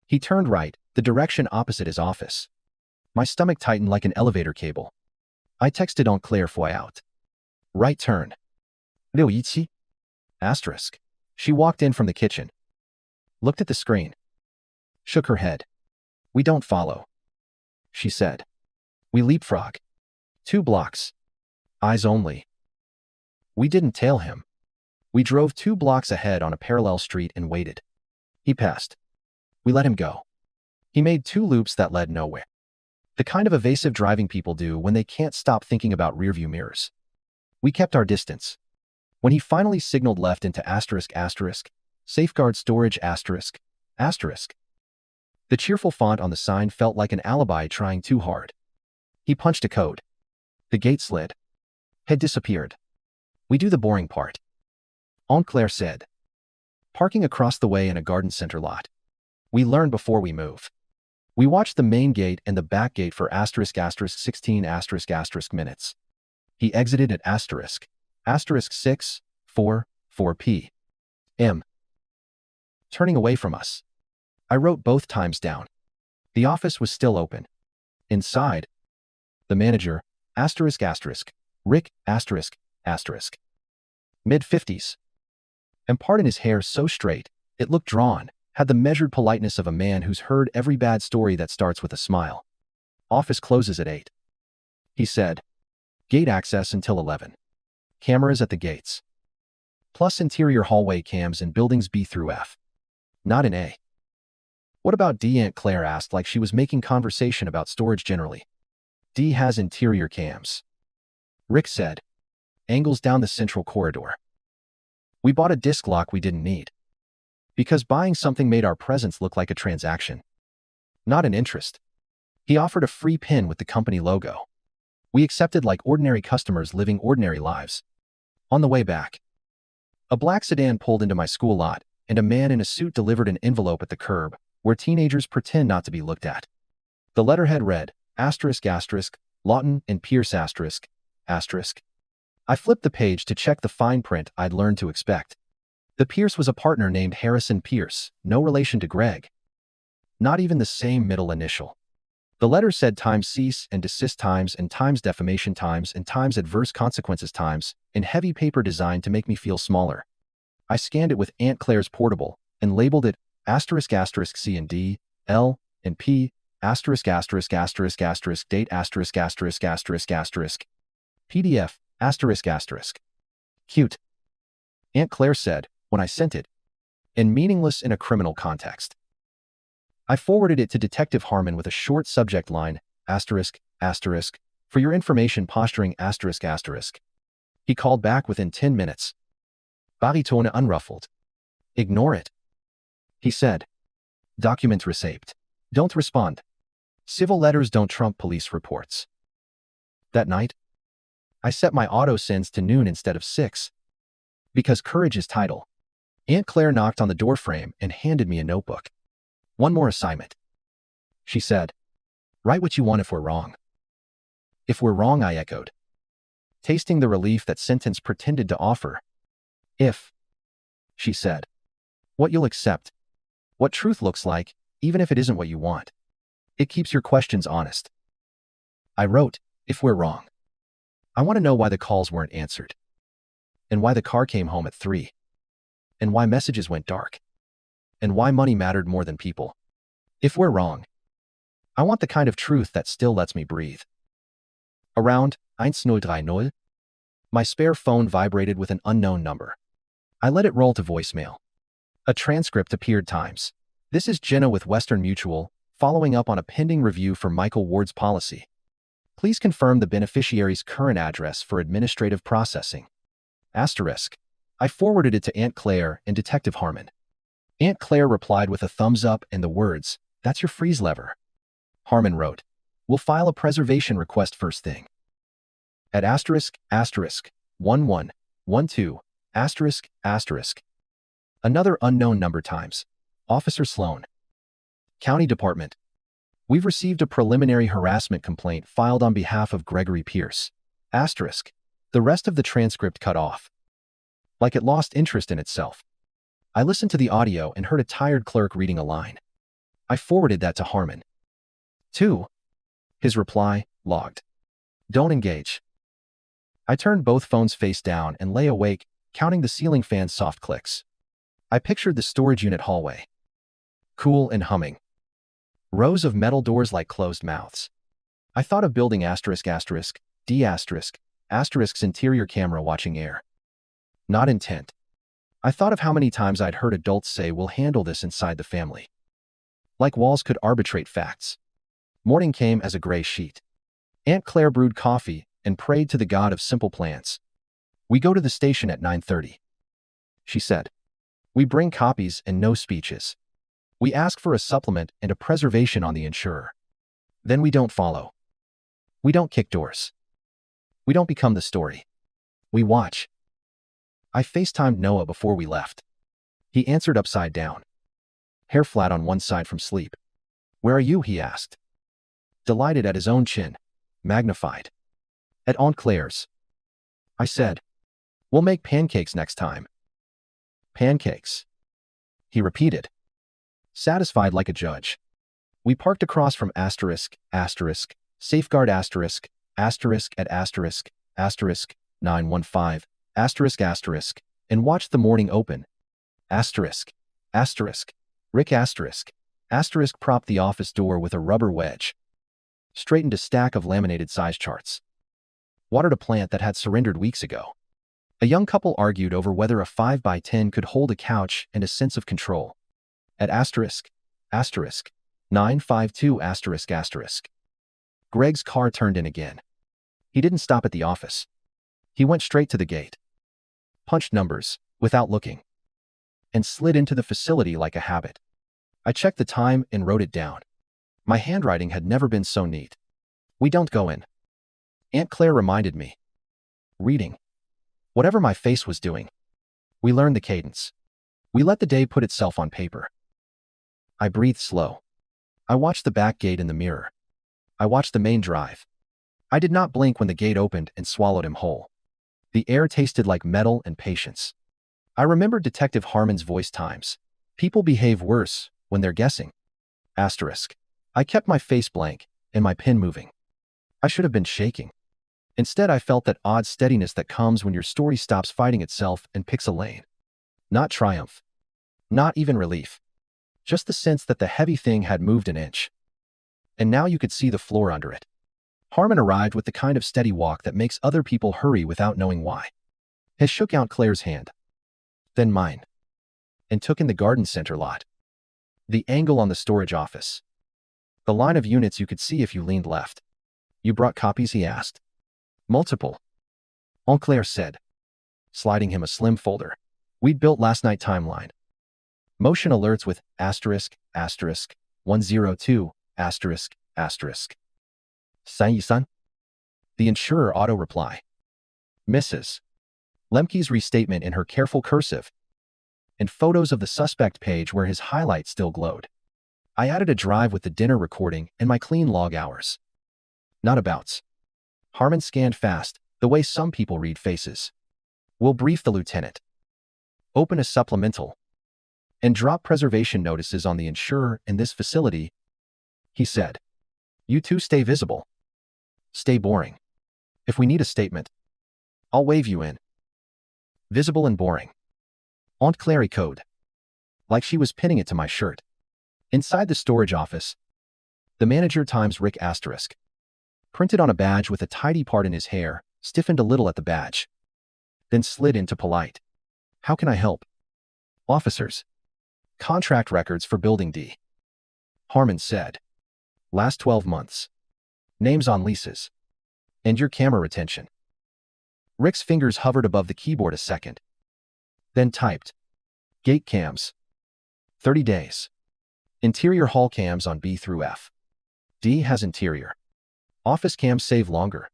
He turned right, the direction opposite his office. My stomach tightened like an elevator cable. I texted Aunt Claire fly out. Right turn. 617? Asterisk. She walked in from the kitchen. Looked at the screen. Shook her head. We don't follow. She said. We leapfrog. 2 blocks. Eyes only. We didn't tail him. We drove 2 blocks ahead on a parallel street and waited. He passed. We let him go. He made 2 loops that led nowhere. The kind of evasive driving people do when they can't stop thinking about rearview mirrors. We kept our distance. When he finally signaled left into asterisk, safeguard storage asterisk. The cheerful font on the sign felt like an alibi trying too hard. He punched a code. The gate slid. Had disappeared. We do the boring part. Aunt Claire said. Parking across the way in a garden center lot. We learn before we move. We watched the main gate and the back gate for asterisk 16 minutes. He exited at asterisk 6:44 p.m. Turning away from us. I wrote both times down. The office was still open. Inside. The manager, Rick, mid-50s. And pardon his hair so straight, it looked drawn, had the measured politeness of a man who's heard every bad story that starts with a smile. Office closes at 8. He said. Gate access until 11. Cameras at the gates. Plus interior hallway cams in buildings B through F. Not in A. What about D? Aunt Claire asked like she was making conversation about storage generally. D has interior cams. Rick said. Angles down the central corridor. We bought a disc lock we didn't need. Because buying something made our presence look like a transaction. Not an interest. He offered a free pin with the company logo. We accepted like ordinary customers living ordinary lives. On the way back, a black sedan pulled into my school lot, and a man in a suit delivered an envelope at the curb, where teenagers pretend not to be looked at. The letterhead read, Lawton and Pierce ***. I flipped the page to check the fine print I'd learned to expect. The Pierce was a partner named Harrison Pierce, no relation to Greg. Not even the same middle initial. The letter said times cease and desist times and times defamation times and times adverse consequences times in heavy paper designed to make me feel smaller. I scanned it with Aunt Claire's portable and labeled it **C and D, L, and P, ***, date PDF, ***. Cute. Aunt Claire said, when I sent it, and meaningless in a criminal context. I forwarded it to Detective Harmon with a short subject line, ***, for your information posturing ***. He called back within 10 minutes. Baritone unruffled. Ignore it. He said. Document received. Don't respond. Civil letters don't trump police reports. That night, I set my auto sends to noon instead of 6. Because courage is title. Aunt Claire knocked on the doorframe and handed me a notebook. One more assignment. She said, write what you want if we're wrong. If we're wrong, I echoed, tasting the relief that sentence pretended to offer. If, she said, what you'll accept, what truth looks like, even if it isn't what you want. It keeps your questions honest. I wrote, if we're wrong. I want to know why the calls weren't answered. And why the car came home at 3. And why messages went dark. And why money mattered more than people. If we're wrong, I want the kind of truth that still lets me breathe. Around 1030, my spare phone vibrated with an unknown number. I let it roll to voicemail. A transcript appeared times. This is Jenna with Western Mutual, following up on a pending review for Michael Ward's policy. Please confirm the beneficiary's current address for administrative processing. Asterisk. I forwarded it to Aunt Claire and Detective Harmon. Aunt Claire replied with a thumbs up and the words, that's your freeze lever. Harmon wrote, we'll file a preservation request first thing. At *1112***. Another unknown number times. Officer Sloan. County Department. We've received a preliminary harassment complaint filed on behalf of Gregory Pierce. Asterisk. The rest of the transcript cut off. Like it lost interest in itself. I listened to the audio and heard a tired clerk reading a line. I forwarded that to Harmon. 2. His reply, logged. Don't engage. I turned both phones face down and lay awake, counting the ceiling fan's soft clicks. I pictured the storage unit hallway. Cool and humming. Rows of metal doors like closed mouths. I thought of building ********'s interior camera watching air. Not intent. I thought of how many times I'd heard adults say we'll handle this inside the family. Like walls could arbitrate facts. Morning came as a gray sheet. Aunt Claire brewed coffee and prayed to the God of simple plans. We go to the station at 9:30. She said. We bring copies and no speeches. We ask for a supplement and a preservation on the insurer. Then we don't follow. We don't kick doors. We don't become the story. We watch. I FaceTimed Noah before we left. He answered upside down. Hair flat on one side from sleep. Where are you? He asked. Delighted at his own chin. Magnified. At Aunt Claire's. I said. We'll make pancakes next time. Pancakes. He repeated. Satisfied like a judge. We parked across from ***, safeguard ***, at ***915, and watched the morning open. Rick propped the office door with a rubber wedge. Straightened a stack of laminated size charts. Watered a plant that had surrendered weeks ago. A young couple argued over whether a 5x10 could hold a couch and a sense of control. At asterisk 952 asterisk. Greg's car turned in again. He didn't stop at the office. He went straight to the gate, punched numbers without looking, and slid into the facility like a habit. I checked the time and wrote it down. My handwriting had never been so neat. "We don't go in," Aunt Claire reminded me. Reading. Whatever my face was doing, we learned the cadence. We let the day put itself on paper. I breathed slow. I watched the back gate in the mirror. I watched the main drive. I did not blink when the gate opened and swallowed him whole. The air tasted like metal and patience. I remembered Detective Harmon's voice times. People behave worse when they're guessing. Asterisk. I kept my face blank and my pen moving. I should have been shaking. Instead, I felt that odd steadiness that comes when your story stops fighting itself and picks a lane. Not triumph. Not even relief. Just the sense that the heavy thing had moved an inch. And now you could see the floor under it. Harmon arrived with the kind of steady walk that makes other people hurry without knowing why. He shook out Claire's hand, then mine, and took in the garden center lot. The angle on the storage office. The line of units you could see if you leaned left. "You brought copies?" he asked. "Multiple," Aunt Claire said, sliding him a slim folder. "We'd built last night timeline. Motion alerts with asterisk 102 asterisk. San? The insurer auto reply. Mrs. Lemke's restatement in her careful cursive, and photos of the suspect page where his highlight still glowed. I added a drive with the dinner recording and my clean log hours. Not abouts. Harmon scanned fast, the way some people read faces. "We'll brief the lieutenant. Open a supplemental. And drop preservation notices on the insurer in this facility," he said. "You two stay visible. Stay boring. If we need a statement, I'll wave you in." Visible and boring. Aunt Claire code. Like she was pinning it to my shirt. Inside the storage office, the manager times Rick asterisk. Printed on a badge with a tidy part in his hair, stiffened a little at the badge. Then slid into polite. "How can I help?" "Officers. Contract records for Building D," Harmon said. "Last 12 months. Names on leases. And your camera retention." Rick's fingers hovered above the keyboard a second. Then typed. "Gate cams. 30 days. Interior hall cams on B through F. D has interior. Office cams save longer.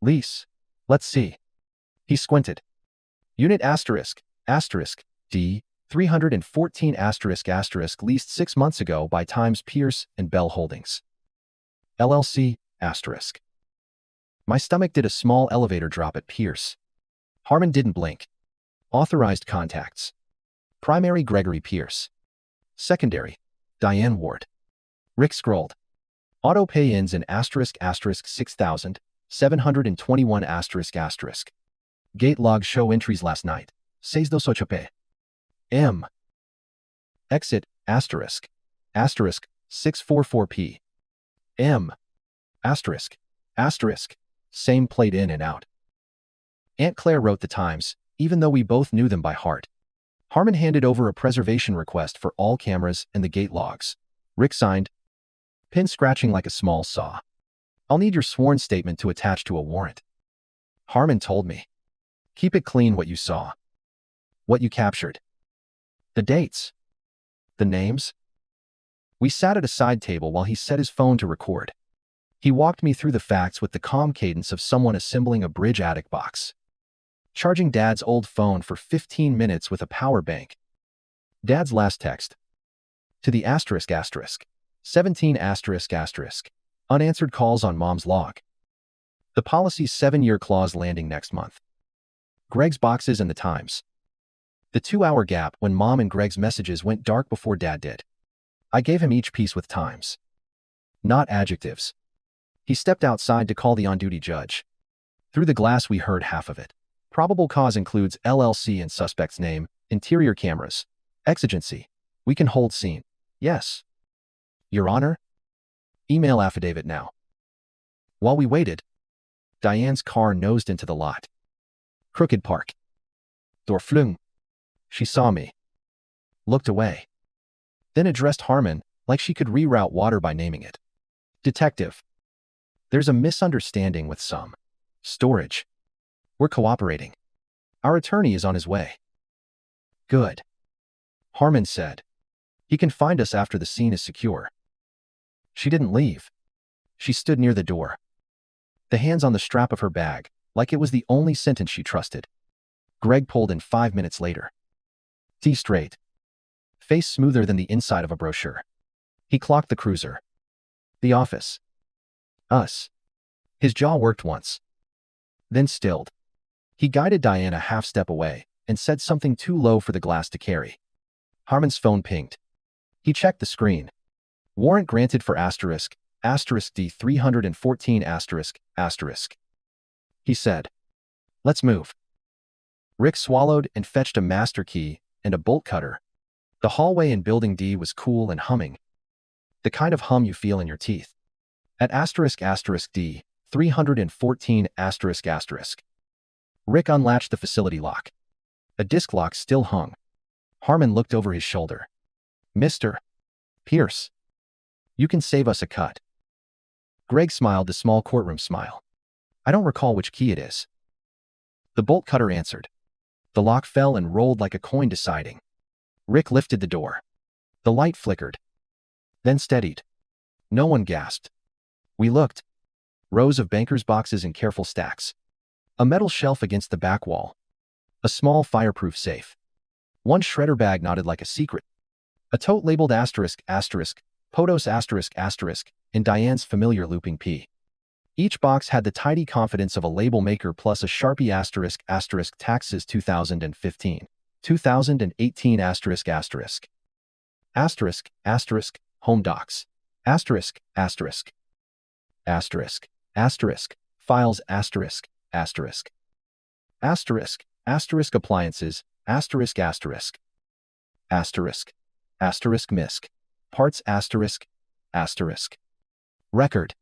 Lease. Let's see." He squinted. "Unit asterisk D 314 leased 6 months ago by Times Pierce and Bell Holdings LLC asterisk." My stomach did a small elevator drop at Pierce. Harmon didn't blink. Authorized contacts. Primary Gregory Pierce. Secondary Diane Ward. Rick scrolled. Auto pay-ins in asterisk 6,721 asterisk. Gate log show entries last night. 628 M. Exit asterisk 644p. M. Asterisk. Same plate in and out. Aunt Claire wrote the times, even though we both knew them by heart. Harmon handed over a preservation request for all cameras and the gate logs. Rick signed, pen scratching like a small saw. "I'll need your sworn statement to attach to a warrant." Harmon told me. "Keep it clean what you saw. What you captured. The dates. The names." We sat at a side table while he set his phone to record. He walked me through the facts with the calm cadence of someone assembling a bridge attic box. Charging Dad's old phone for 15 minutes with a power bank. Dad's last text. To the asterisk 17 unanswered calls on Mom's log. The policy's 7-year clause landing next month. Greg's boxes and the times. The 2-hour gap when Mom and Greg's messages went dark before Dad did. I gave him each piece with times. Not adjectives. He stepped outside to call the on-duty judge. Through the glass we heard half of it. Probable cause includes LLC and suspect's name, interior cameras. Exigency. We can hold scene. Yes. Your Honor? Email affidavit now. While we waited, Diane's car nosed into the lot. Crooked Park. Dorflung. She saw me. Looked away. Then addressed Harmon like she could reroute water by naming it. Detective. There's a misunderstanding with some storage. We're cooperating. Our attorney is on his way. Good. Harmon said. He can find us after the scene is secure. She didn't leave. She stood near the door, the hands on the strap of her bag, like it was the only sentence she trusted. Greg pulled in 5 minutes later. T straight. Face smoother than the inside of a brochure. He clocked the cruiser. The office. Us. His jaw worked once. Then stilled. He guided Diane a half step away and said something too low for the glass to carry. Harmon's phone pinged. He checked the screen. Warrant granted for *D314***. He said. Let's move. Rick swallowed and fetched a master key and a bolt cutter. The hallway in Building D was cool and humming. The kind of hum you feel in your teeth. At *D314***. Rick unlatched the facility lock. A disc lock still hung. Harmon looked over his shoulder. Mr. Pierce. You can save us a cut. Greg smiled a small courtroom smile. I don't recall which key it is. The bolt cutter answered. The lock fell and rolled like a coin deciding. Rick lifted the door. The light flickered. Then steadied. No one gasped. We looked. Rows of bankers' boxes in careful stacks. A metal shelf against the back wall. A small fireproof safe. One shredder bag nodded like a secret. A tote labeled ****, in Diane's familiar looping P. Each box had the tidy confidence of a label maker plus a Sharpie ****, taxes 2015, 2018 ****, home docs, files appliances, misc, parts record.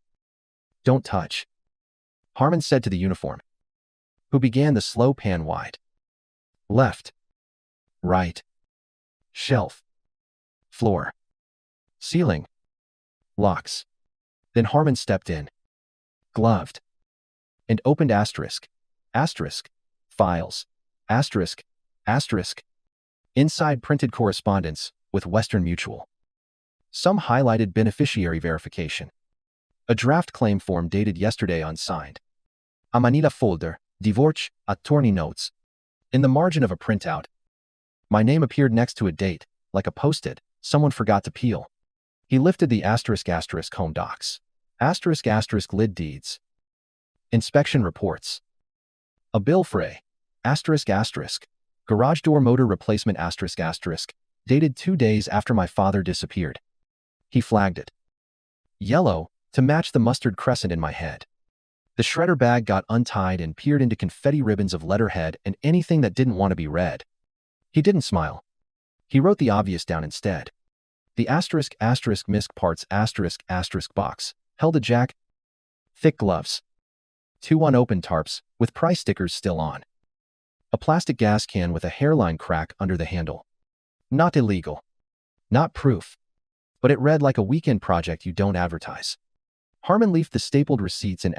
Don't touch. Harmon said to the uniform, who began the slow pan wide. Left. Right. Shelf. Floor. Ceiling. Locks. Then Harmon stepped in. Gloved. And opened files, inside printed correspondence with Western Mutual. Some highlighted beneficiary verification. A draft claim form dated yesterday unsigned. A Manila folder, divorce, attorney notes. In the margin of a printout, my name appeared next to a date, like a post-it someone forgot to peel. He lifted the *** home docs, *** lid deeds. Inspection reports. A bill for a garage door motor replacement **, dated 2 days after my father disappeared. He flagged it. Yellow, to match the mustard crescent in my head. The shredder bag got untied and peered into confetti ribbons of letterhead and anything that didn't want to be read. He didn't smile. He wrote the obvious down instead. The **misc parts box held a jack, thick gloves, 2 unopened tarps with price stickers still on, a plastic gas can with a hairline crack under the handle. Not illegal. Not proof. But it read like a weekend project you don't advertise. Harmon leafed the stapled receipts in ***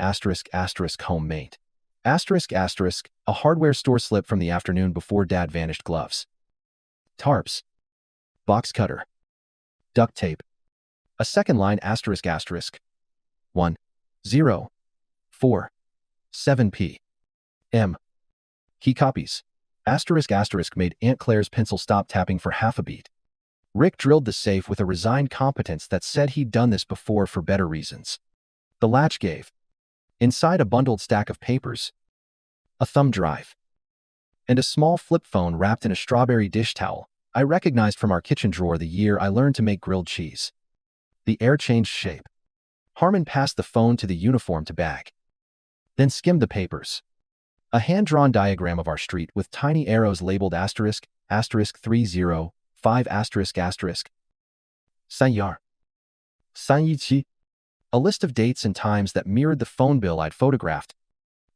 home mate. ***, a hardware store slip from the afternoon before Dad vanished. Gloves. Tarps. Box cutter. Duct tape. A second line ***, 1, 0, 4, 7 p.m. Key copies. *** made Aunt Claire's pencil stop tapping for half a beat. Rick drilled the safe with a resigned competence that said he'd done this before for better reasons. The latch gave. Inside a bundled stack of papers, a thumb drive, and a small flip phone wrapped in a strawberry dish towel I recognized from our kitchen drawer the year I learned to make grilled cheese. The air changed shape. Harmon passed the phone to the uniform to bag. Then skimmed the papers. A hand-drawn diagram of our street with tiny arrows labeled ***, 305 ***. Sanyar. Sanyichi. A list of dates and times that mirrored the phone bill I'd photographed.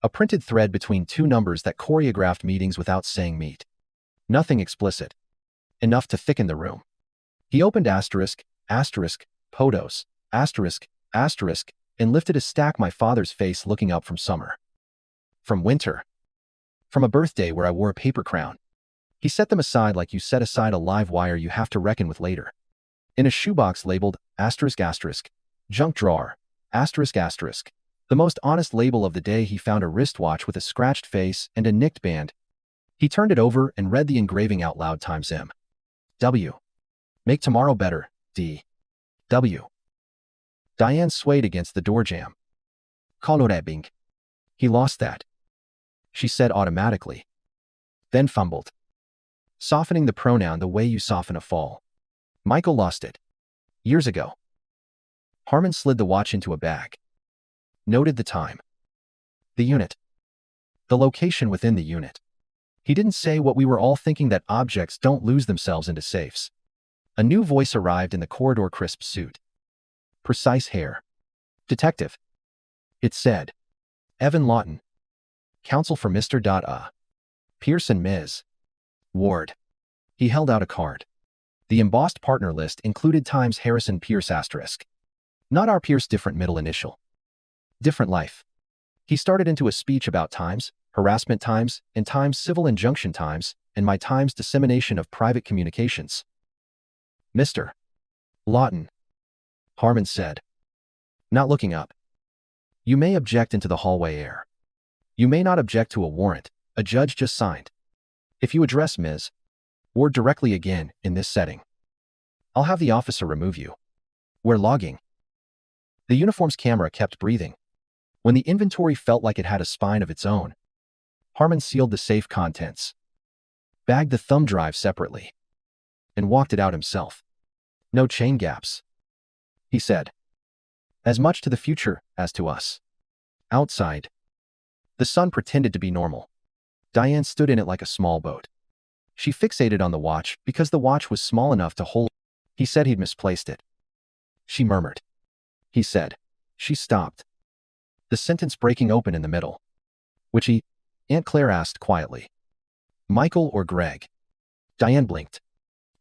A printed thread between 2 numbers that choreographed meetings without saying meet. Nothing explicit. Enough to thicken the room. He opened asterisk, asterisk, POTOS, asterisk, asterisk, and lifted a stack my father's face looking up from summer. From winter. From a birthday where I wore a paper crown. He set them aside like you set aside a live wire you have to reckon with later. In a shoebox labeled asterisk asterisk, junk drawer, asterisk asterisk. The most honest label of the day, he found a wristwatch with a scratched face and a nicked band. He turned it over and read the engraving out loud times M. W. Make tomorrow better, D. W. Diane swayed against the door jamb. Kolorebing. He lost that, she said automatically. Then fumbled. Softening the pronoun the way you soften a fall. Michael lost it. Years ago. Harmon slid the watch into a bag. Noted the time. The unit. The location within the unit. He didn't say what we were all thinking, that objects don't lose themselves into safes. A new voice arrived in the corridor, crisp suit. Precise hair. Detective. It said. Evan Lawton. Counsel for Mr. Pierce and Ms. Ward. He held out a card. The embossed partner list included Times Harrison Pierce asterisk. Not our Pierce, different middle initial. Different life. He started into a speech about Times, harassment Times, and Times civil injunction Times, and my Times dissemination of private communications. Mr. Lawton. Harmon said. Not looking up. You may object into the hallway air. You may not object to a warrant a judge just signed. If you address Ms. Ward directly again in this setting, I'll have the officer remove you. We're logging. The uniform's camera kept breathing. When the inventory felt like it had a spine of its own, Harmon sealed the safe contents, bagged the thumb drive separately, and walked it out himself. No chain gaps, he said. As much to the future as to us. Outside, the sun pretended to be normal. Diane stood in it like a small boat. She fixated on the watch because the watch was small enough to hold. He said he'd misplaced it. She murmured. He said. She stopped. The sentence breaking open in the middle. Which he? Aunt Claire asked quietly. Michael or Greg? Diane blinked.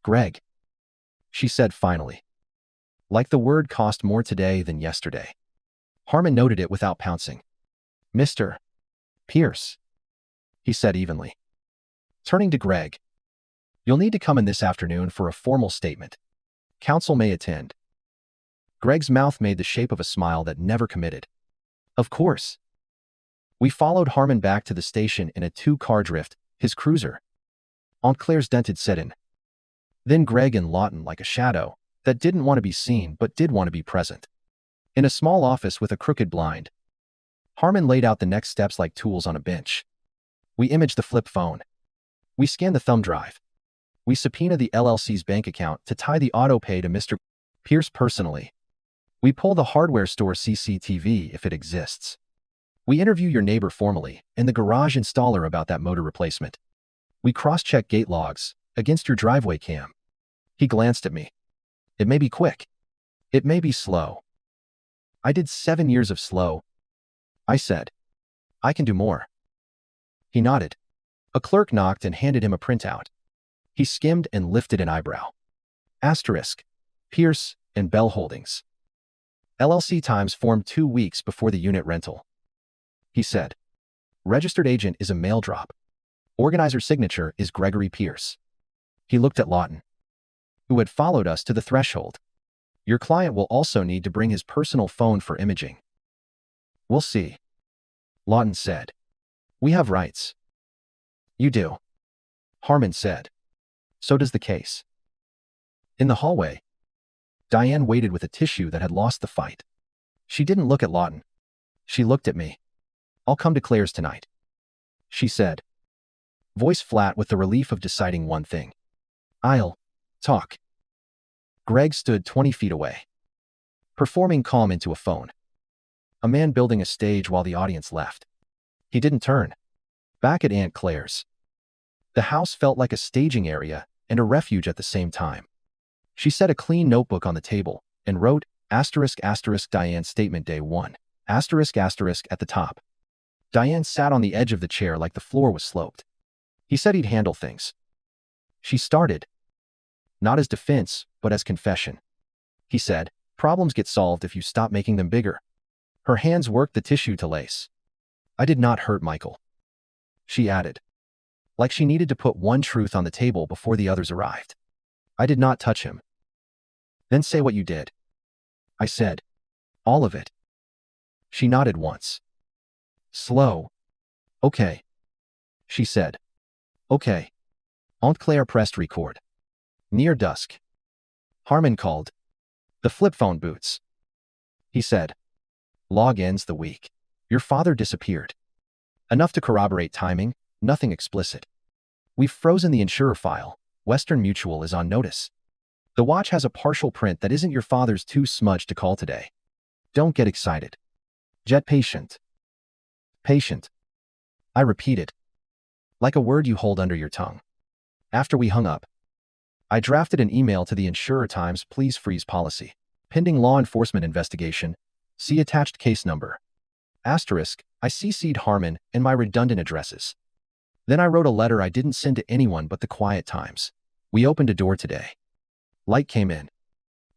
Greg. She said finally. Like the word cost more today than yesterday. Harmon noted it without pouncing. Mr. Pierce, he said evenly. Turning to Greg. You'll need to come in this afternoon for a formal statement. Counsel may attend. Greg's mouth made the shape of a smile that never committed. Of course. We followed Harmon back to the station in a two-car drift, his cruiser. Aunt Claire's dented sedan. Then Greg and Lawton like a shadow that didn't want to be seen but did want to be present. In a small office with a crooked blind, Harmon laid out the next steps like tools on a bench. We imaged the flip phone. We scanned the thumb drive. We subpoena the LLC's bank account to tie the auto pay to Mr. Pierce personally. We pull the hardware store CCTV if it exists. We interview your neighbor formally and the garage installer about that motor replacement. We cross-check gate logs against your driveway cam. He glanced at me. It may be quick. It may be slow. I did 7 years of slow. I said. I can do more. He nodded. A clerk knocked and handed him a printout. He skimmed and lifted an eyebrow. Asterisk. Pierce and Bell Holdings. LLC Times formed 2 weeks before the unit rental. He said. Registered agent is a mail drop. Organizer signature is Gregory Pierce. He looked at Lawton, who had followed us to the threshold. Your client will also need to bring his personal phone for imaging. We'll see. Lawton said. We have rights. You do. Harmon said. So does the case. In the hallway, Diane waited with a tissue that had lost the fight. She didn't look at Lawton. She looked at me. I'll come to Claire's tonight, she said. Voice flat with the relief of deciding one thing. I'll talk. Greg stood 20 feet away, performing calm into a phone. A man building a stage while the audience left. He didn't turn. Back at Aunt Claire's, the house felt like a staging area and a refuge at the same time. She set a clean notebook on the table and wrote, asterisk asterisk Diane statement day 1, asterisk asterisk at the top. Diane sat on the edge of the chair like the floor was sloped. He said he'd handle things. She started, not as defense, but as confession. He said, problems get solved if you stop making them bigger. Her hands worked the tissue to lace. I did not hurt Michael. She added, like she needed to put one truth on the table before the others arrived. I did not touch him. Then say what you did. I said, all of it. She nodded once. Slow. Okay. She said, okay. Aunt Claire pressed record. Near dusk. Harmon called. The flip phone boots. He said, log ends the week. Your father disappeared. Enough to corroborate timing, nothing explicit. We've frozen the insurer file. Western Mutual is on notice. The watch has a partial print that isn't your father's too smudged to call today. Don't get excited. Jet patient. Patient. I repeated. Like a word you hold under your tongue. After we hung up, I drafted an email to the insurer times please freeze policy. Pending law enforcement investigation. See attached case number. Asterisk, I CC'd Harmon and my redundant addresses. Then I wrote a letter I didn't send to anyone but the quiet times. We opened a door today. Light came in.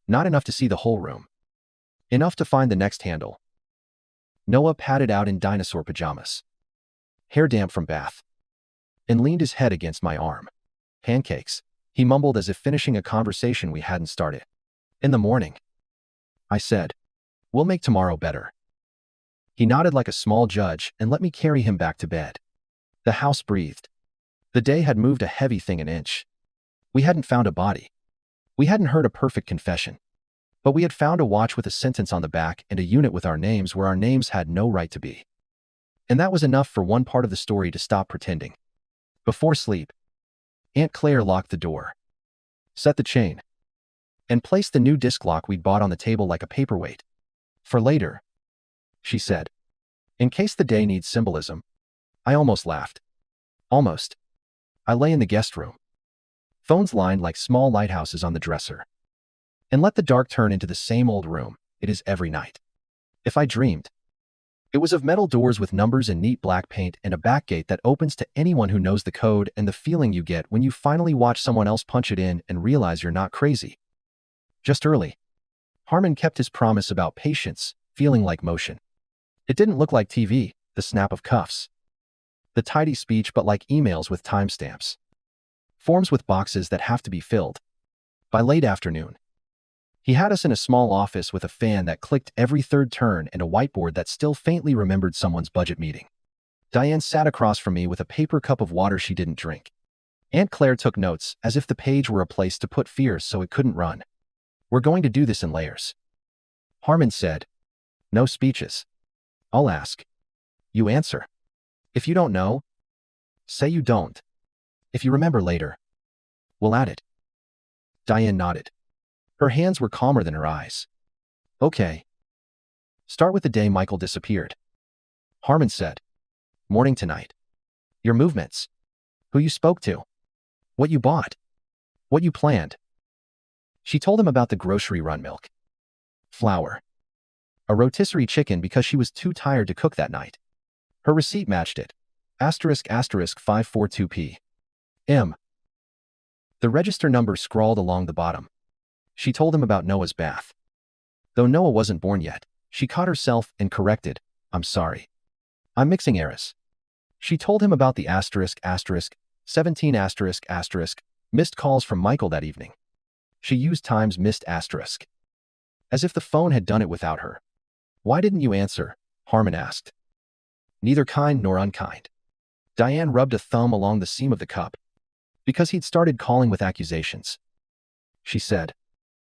Not enough to see the whole room. Enough to find the next handle. Noah padded out in dinosaur pajamas. Hair damp from bath. And leaned his head against my arm. Pancakes, he mumbled as if finishing a conversation we hadn't started. In the morning. I said, we'll make tomorrow better. He nodded like a small judge and let me carry him back to bed. The house breathed. The day had moved a heavy thing an inch. We hadn't found a body. We hadn't heard a perfect confession. But we had found a watch with a sentence on the back and a unit with our names where our names had no right to be. And that was enough for one part of the story to stop pretending. Before sleep, Aunt Claire locked the door, set the chain, and placed the new disc lock we'd bought on the table like a paperweight. For later, she said, in case the day needs symbolism. I almost laughed. Almost. I lay in the guest room. Phones lined like small lighthouses on the dresser. And let the dark turn into the same old room it is every night. If I dreamed, it was of metal doors with numbers and neat black paint and a back gate that opens to anyone who knows the code and the feeling you get when you finally watch someone else punch it in and realize you're not crazy. Just early, Harmon kept his promise about patience, feeling like motion. It didn't look like TV, the snap of cuffs. The tidy speech but like emails with timestamps. Forms with boxes that have to be filled. By late afternoon, he had us in a small office with a fan that clicked every third turn and a whiteboard that still faintly remembered someone's budget meeting. Diane sat across from me with a paper cup of water she didn't drink. Aunt Claire took notes as if the page were a place to put fears so it couldn't run. We're going to do this in layers. Harmon said, no speeches. I'll ask. You answer. If you don't know, say you don't. If you remember later, we'll add it. Diane nodded. Her hands were calmer than her eyes. Okay. Start with the day Michael disappeared. Harmon said, morning tonight. Your movements. Who you spoke to. What you bought. What you planned. She told him about the grocery run milk. Flour. A rotisserie chicken because she was too tired to cook that night. Her receipt matched it. Asterisk asterisk 542p. M. The register number scrawled along the bottom. She told him about Noah's bath. Though Noah wasn't born yet, she caught herself and corrected, I'm sorry. I'm mixing eras. She told him about the asterisk asterisk 17 asterisk asterisk missed calls from Michael that evening. She used times missed asterisk. As if the phone had done it without her. Why didn't you answer? Harmon asked. Neither kind nor unkind. Diane rubbed a thumb along the seam of the cup. Because he'd started calling with accusations. She said.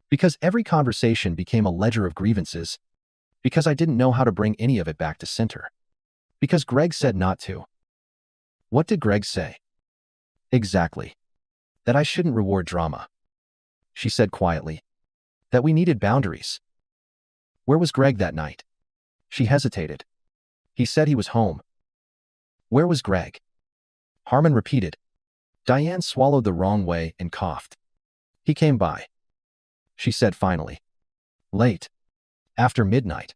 Because every conversation became a ledger of grievances. Because I didn't know how to bring any of it back to center. Because Greg said not to. What did Greg say? Exactly. That I shouldn't reward drama. She said quietly. That we needed boundaries. Where was Greg that night? She hesitated. He said he was home. Where was Greg? Harmon repeated. Diane swallowed the wrong way and coughed. He came by. She said finally. Late. After midnight.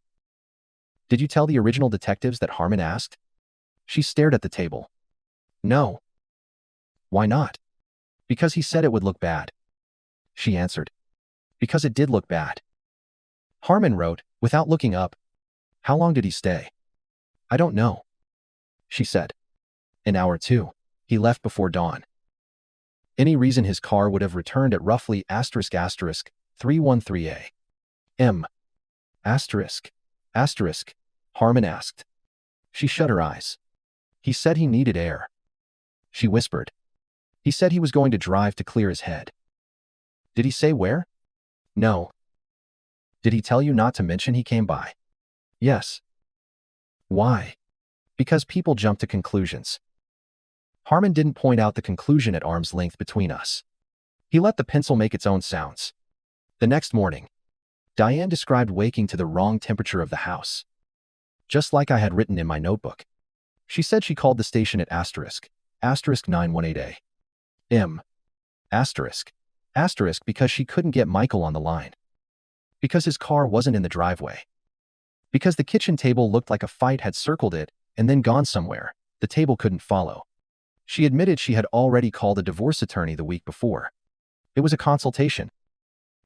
Did you tell the original detectives that Harmon asked? She stared at the table. No. Why not? Because he said it would look bad. She answered. Because it did look bad. Harmon wrote, without looking up. How long did he stay? I don't know. She said. An hour too. He left before dawn. Any reason his car would have returned at roughly ***313 a.m. ***, Harmon asked. She shut her eyes. He said he needed air. She whispered. He said he was going to drive to clear his head. Did he say where? No. Did he tell you not to mention he came by? Yes. Why? Because people jump to conclusions. Harmon didn't point out the conclusion at arm's length between us. He let the pencil make its own sounds. The next morning, Diane described waking to the wrong temperature of the house. Just like I had written in my notebook. She said she called the station at **918 a.m. Because she couldn't get Michael on the line. Because his car wasn't in the driveway. Because the kitchen table looked like a fight had circled it and then gone somewhere. The table couldn't follow. She admitted she had already called a divorce attorney the week before. It was a consultation.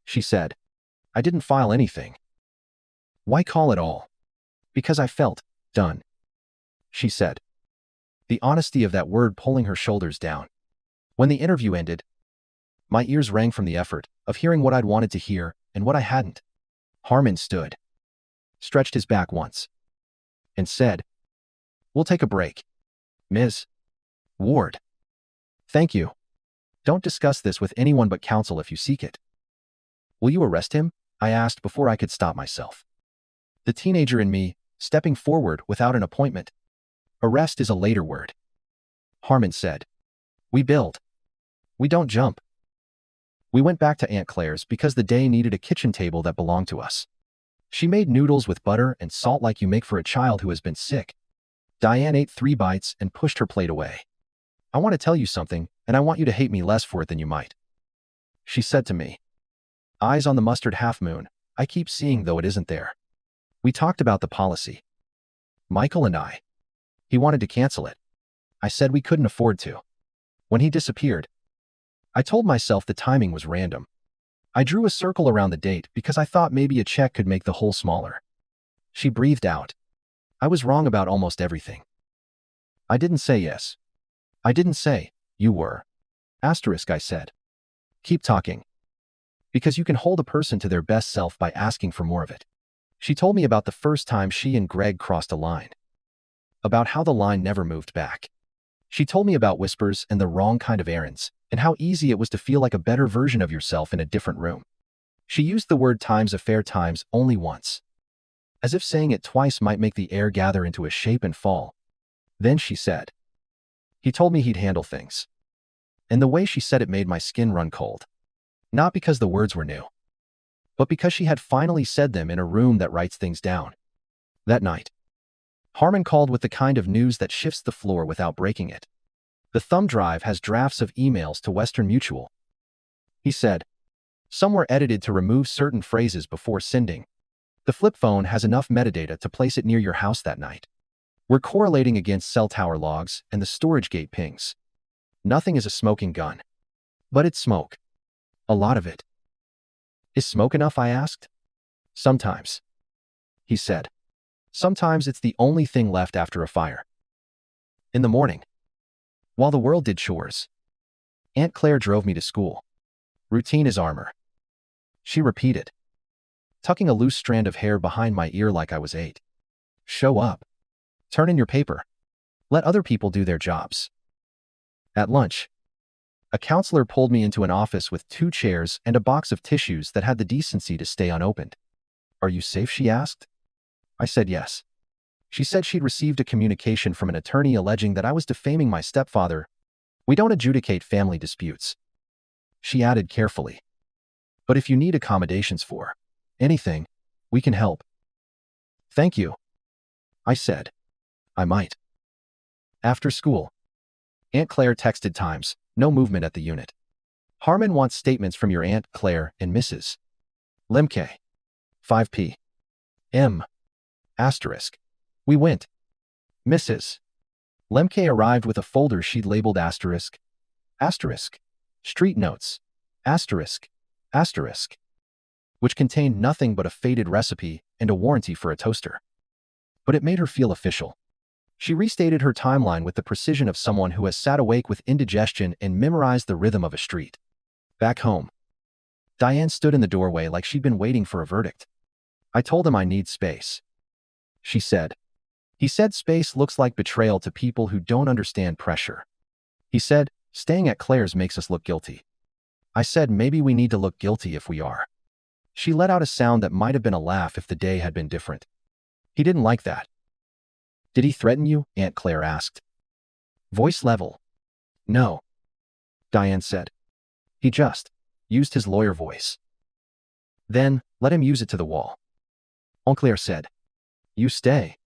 She said, I didn't file anything. Why call at all? Because I felt done. She said. The honesty of that word pulling her shoulders down. When the interview ended, my ears rang from the effort of hearing what I'd wanted to hear and what I hadn't. Harmon stood, stretched his back once, and said, We'll take a break. Ms. Ward. Thank you. Don't discuss this with anyone but counsel if you seek it. Will you arrest him? I asked before I could stop myself. The teenager in me, stepping forward without an appointment. Arrest is a later word. Harmon said. We build. We don't jump. We went back to Aunt Claire's because the day needed a kitchen table that belonged to us. She made noodles with butter and salt like you make for a child who has been sick. Diane ate 3 bites and pushed her plate away. I want to tell you something, and I want you to hate me less for it than you might. She said to me. Eyes on the mustard half-moon, I keep seeing though it isn't there. We talked about the policy. Michael and I. He wanted to cancel it. I said we couldn't afford to. When he disappeared, I told myself the timing was random. I drew a circle around the date because I thought maybe a check could make the hole smaller. She breathed out. I was wrong about almost everything. I didn't say yes. I didn't say, you were. I said. Keep talking. Because you can hold a person to their best self by asking for more of it. She told me about the first time she and Greg crossed a line. About how the line never moved back. She told me about whispers and the wrong kind of errands, and how easy it was to feel like a better version of yourself in a different room. She used the word times a fair times only once. As if saying it twice might make the air gather into a shape and fall. Then she said. He told me he'd handle things. And the way she said it made my skin run cold. Not because the words were new, but because she had finally said them in a room that writes things down. That night, Harmon called with the kind of news that shifts the floor without breaking it. The thumb drive has drafts of emails to Western Mutual. He said. Some were edited to remove certain phrases before sending. The flip phone has enough metadata to place it near your house that night. We're correlating against cell tower logs and the storage gate pings. Nothing is a smoking gun. But it's smoke. A lot of it. Is smoke enough? I asked. Sometimes. He said. Sometimes it's the only thing left after a fire. In the morning, while the world did chores, Aunt Claire drove me to school. Routine is armor. She repeated, tucking a loose strand of hair behind my ear like I was 8. Show up. Turn in your paper. Let other people do their jobs. At lunch, a counselor pulled me into an office with 2 chairs and a box of tissues that had the decency to stay unopened. Are you safe? She asked. I said yes. She said she'd received a communication from an attorney alleging that I was defaming my stepfather. We don't adjudicate family disputes. She added carefully. But if you need accommodations for anything, we can help. Thank you. I said. I might. After school, Aunt Claire texted times, no movement at the unit. Harmon wants statements from your Aunt Claire and Mrs. Lemke. 5 p.m. We went. Mrs. Lemke arrived with a folder she'd labeled ***. Street notes. Asterisk. Asterisk. Which contained nothing but a faded recipe and a warranty for a toaster. But it made her feel official. She restated her timeline with the precision of someone who has sat awake with indigestion and memorized the rhythm of a street. Back home, Diane stood in the doorway like she'd been waiting for a verdict. I told him I need space, she said. He said space looks like betrayal to people who don't understand pressure. He said, staying at Claire's makes us look guilty. I said maybe we need to look guilty if we are. She let out a sound that might have been a laugh if the day had been different. He didn't like that. Did he threaten you? Aunt Claire asked. Voice level. No, Diane said. He just used his lawyer voice. Then, let him use it to the wall. Aunt Claire said. You stay.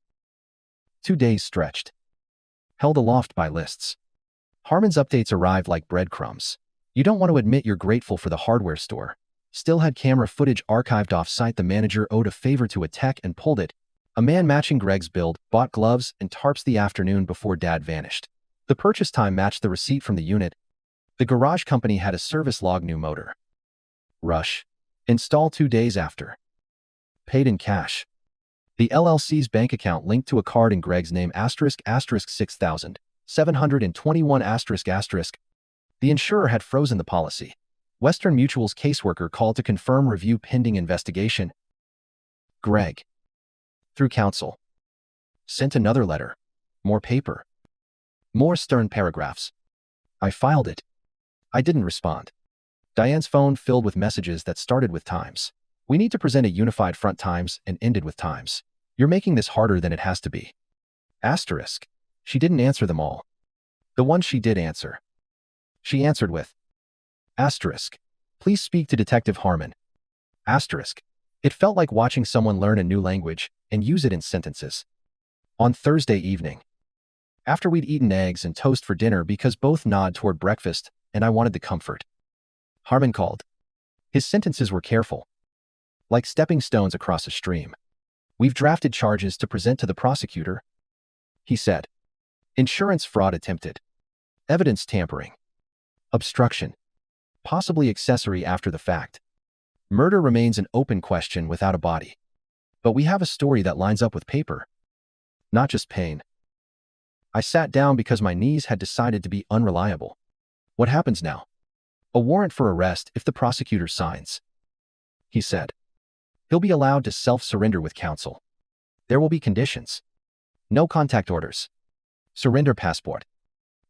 2 days stretched. Held aloft by lists. Harmon's updates arrived like breadcrumbs. You don't want to admit you're grateful for the hardware store. Still had camera footage archived off-site. The manager owed a favor to a tech and pulled it. A man matching Greg's build, bought gloves and tarps the afternoon before Dad vanished. The purchase time matched the receipt from the unit. The garage company had a service log. New motor. Rush. Install 2 days after. Paid in cash. The LLC's bank account linked to a card in Greg's name asterisk asterisk 6,721 asterisk asterisk. The insurer had frozen the policy. Western Mutual's caseworker called to confirm review pending investigation. Greg. Through counsel. Sent another letter. More paper. More stern paragraphs. I filed it. I didn't respond. Diane's phone filled with messages that started with times. We need to present a unified front times and ended with times. You're making this harder than it has to be. Asterisk. She didn't answer them all. The one she did answer. She answered with. Asterisk. Please speak to Detective Harmon. Asterisk. It felt like watching someone learn a new language and use it in sentences. On Thursday evening. After we'd eaten eggs and toast for dinner because both nod toward breakfast and I wanted the comfort. Harmon called. His sentences were careful. Like stepping stones across a stream. We've drafted charges to present to the prosecutor, he said. Insurance fraud attempted. Evidence tampering. Obstruction. Possibly accessory after the fact. Murder remains an open question without a body. But we have a story that lines up with paper. Not just pain. I sat down because my knees had decided to be unreliable. What happens now? A warrant for arrest if the prosecutor signs. He said. He'll be allowed to self-surrender with counsel. There will be conditions. No contact orders. Surrender passport.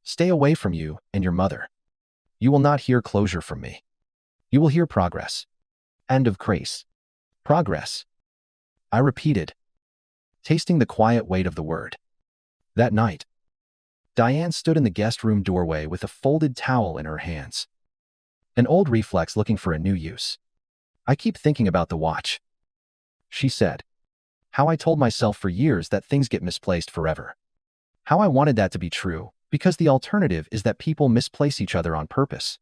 Stay away from you and your mother. You will not hear closure from me. You will hear progress. End of craze. Progress. I repeated, tasting the quiet weight of the word. That night, Diane stood in the guest room doorway with a folded towel in her hands. An old reflex looking for a new use. I keep thinking about the watch, she said. How I told myself for years that things get misplaced forever. How I wanted that to be true, because the alternative is that people misplace each other on purpose.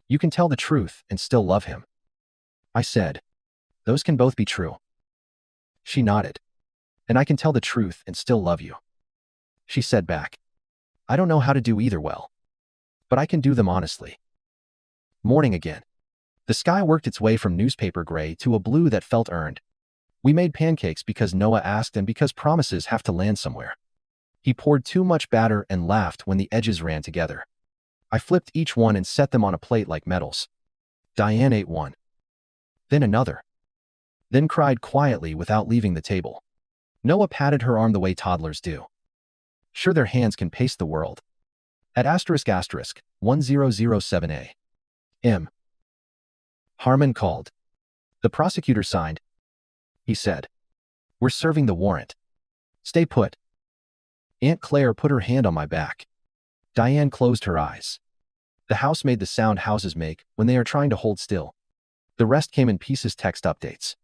You can tell the truth and still love him. I said, those can both be true. She nodded. And I can tell the truth and still love you. She said back. I don't know how to do either well. But I can do them honestly. Morning again. The sky worked its way from newspaper gray to a blue that felt earned. We made pancakes because Noah asked and because promises have to land somewhere. He poured too much batter and laughed when the edges ran together. I flipped each one and set them on a plate like medals. Diane ate one. Then another. Then cried quietly without leaving the table. Noah patted her arm the way toddlers do. Sure, their hands can pace the world. At asterisk asterisk 1007A. M. Harmon called. The prosecutor signed. He said. We're serving the warrant. Stay put. Aunt Claire put her hand on my back. Diane closed her eyes. The house made the sound houses make when they are trying to hold still. The rest came in pieces. Text updates.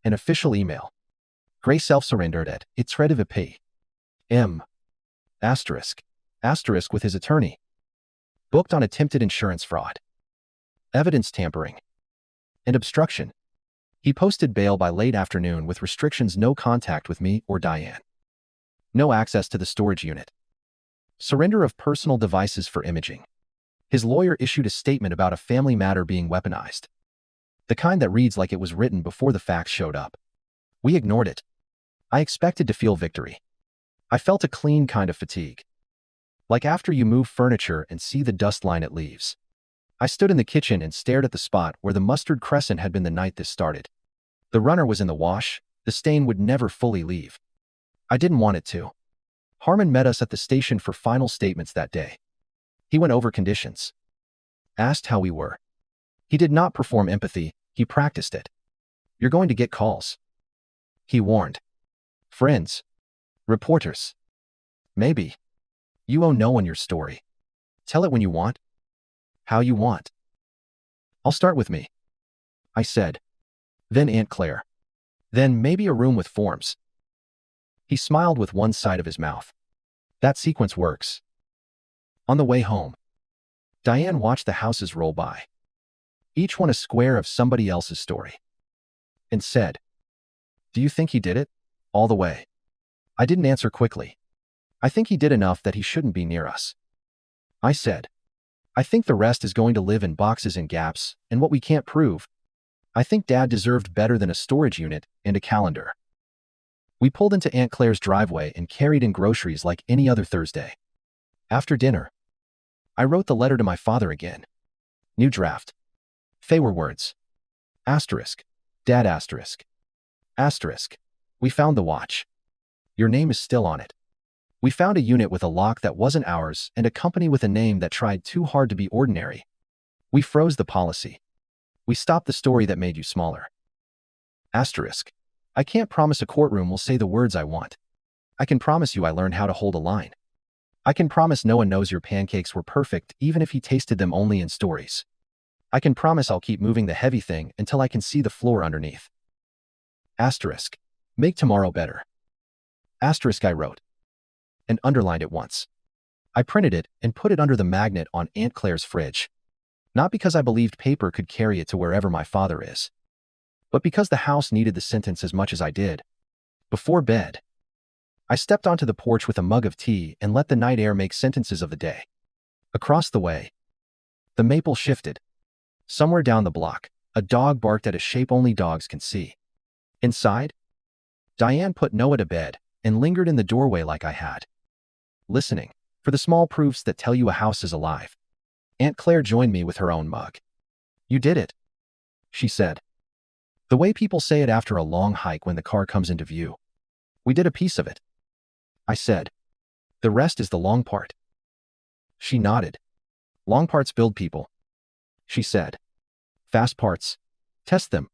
An official email. Gray self-surrendered at It's Red of a P. M. Asterisk. Asterisk with his attorney. Booked on attempted insurance fraud. Evidence tampering. And obstruction. He posted bail by late afternoon with restrictions: no contact with me or Diane. No access to the storage unit. Surrender of personal devices for imaging. His lawyer issued a statement about a family matter being weaponized. The kind that reads like it was written before the facts showed up. We ignored it. I expected to feel victory. I felt a clean kind of fatigue. Like after you move furniture and see the dust line it leaves. I stood in the kitchen and stared at the spot where the mustard crescent had been the night this started. The runner was in the wash. The stain would never fully leave. I didn't want it to. Harmon met us at the station for final statements that day. He went over conditions. Asked how we were. He did not perform empathy, he practiced it. You're going to get calls. He warned. Friends. Reporters. Maybe. You owe no one your story. Tell it when you want. How you want. I'll start with me. I said. Then Aunt Claire. Then maybe a room with forms. He smiled with one side of his mouth. That sequence works. On the way home, Diane watched the houses roll by. Each one a square of somebody else's story. And said, "Do you think he did it? All the way?" I didn't answer quickly. I think he did enough that he shouldn't be near us. I said, I think the rest is going to live in boxes and gaps, and what we can't prove. I think Dad deserved better than a storage unit and a calendar. We pulled into Aunt Claire's driveway and carried in groceries like any other Thursday. After dinner, I wrote the letter to my father again. New draft. They were words. Asterisk. Dad asterisk. Asterisk. We found the watch. Your name is still on it. We found a unit with a lock that wasn't ours and a company with a name that tried too hard to be ordinary. We froze the policy. We stopped the story that made you smaller. Asterisk. I can't promise a courtroom will say the words I want. I can promise you I learned how to hold a line. I can promise no one knows your pancakes were perfect even if he tasted them only in stories. I can promise I'll keep moving the heavy thing until I can see the floor underneath. Asterisk. Make tomorrow better. Asterisk I wrote. And underlined it once. I printed it and put it under the magnet on Aunt Claire's fridge. Not because I believed paper could carry it to wherever my father is, but because the house needed the sentence as much as I did. Before bed, I stepped onto the porch with a mug of tea and let the night air make sentences of the day. Across the way, the maple shifted. Somewhere down the block, a dog barked at a shape only dogs can see. Inside, Diane put Noah to bed and lingered in the doorway like I had. Listening for the small proofs that tell you a house is alive. Aunt Claire joined me with her own mug. You did it, she said. The way people say it after a long hike when the car comes into view. We did a piece of it. I said. The rest is the long part. She nodded. Long parts build people, she said. Fast parts, test them.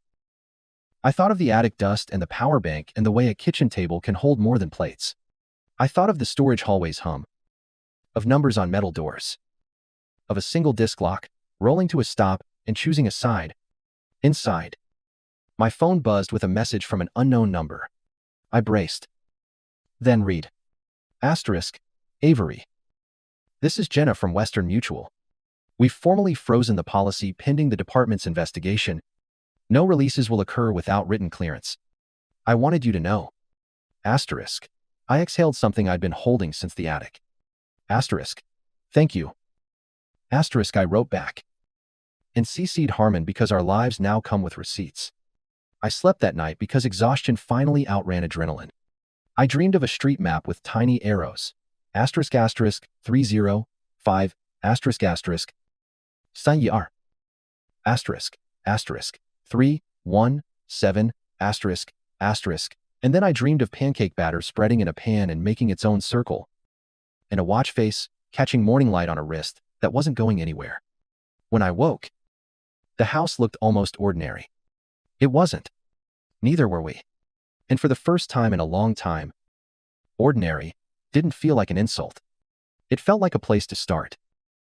I thought of the attic dust and the power bank and the way a kitchen table can hold more than plates. I thought of the storage hallway's hum. Of numbers on metal doors. Of a single disc lock, rolling to a stop and choosing a side. Inside. My phone buzzed with a message from an unknown number. I braced. Then read. Asterisk. Avery. This is Jenna from Western Mutual. We've formally frozen the policy pending the department's investigation. No releases will occur without written clearance. I wanted you to know. Asterisk. I exhaled something I'd been holding since the attic. Asterisk. Thank you. Asterisk I wrote back. And CC'd Harmon because our lives now come with receipts. I slept that night because exhaustion finally outran adrenaline. I dreamed of a street map with tiny arrows. Asterisk asterisk 305 asterisk asterisk. Sanyar. Asterisk asterisk 317 asterisk asterisk. And then I dreamed of pancake batter spreading in a pan and making its own circle. And a watch face catching morning light on a wrist that wasn't going anywhere. When I woke, the house looked almost ordinary. It wasn't. Neither were we. And for the first time in a long time, ordinary didn't feel like an insult. It felt like a place to start.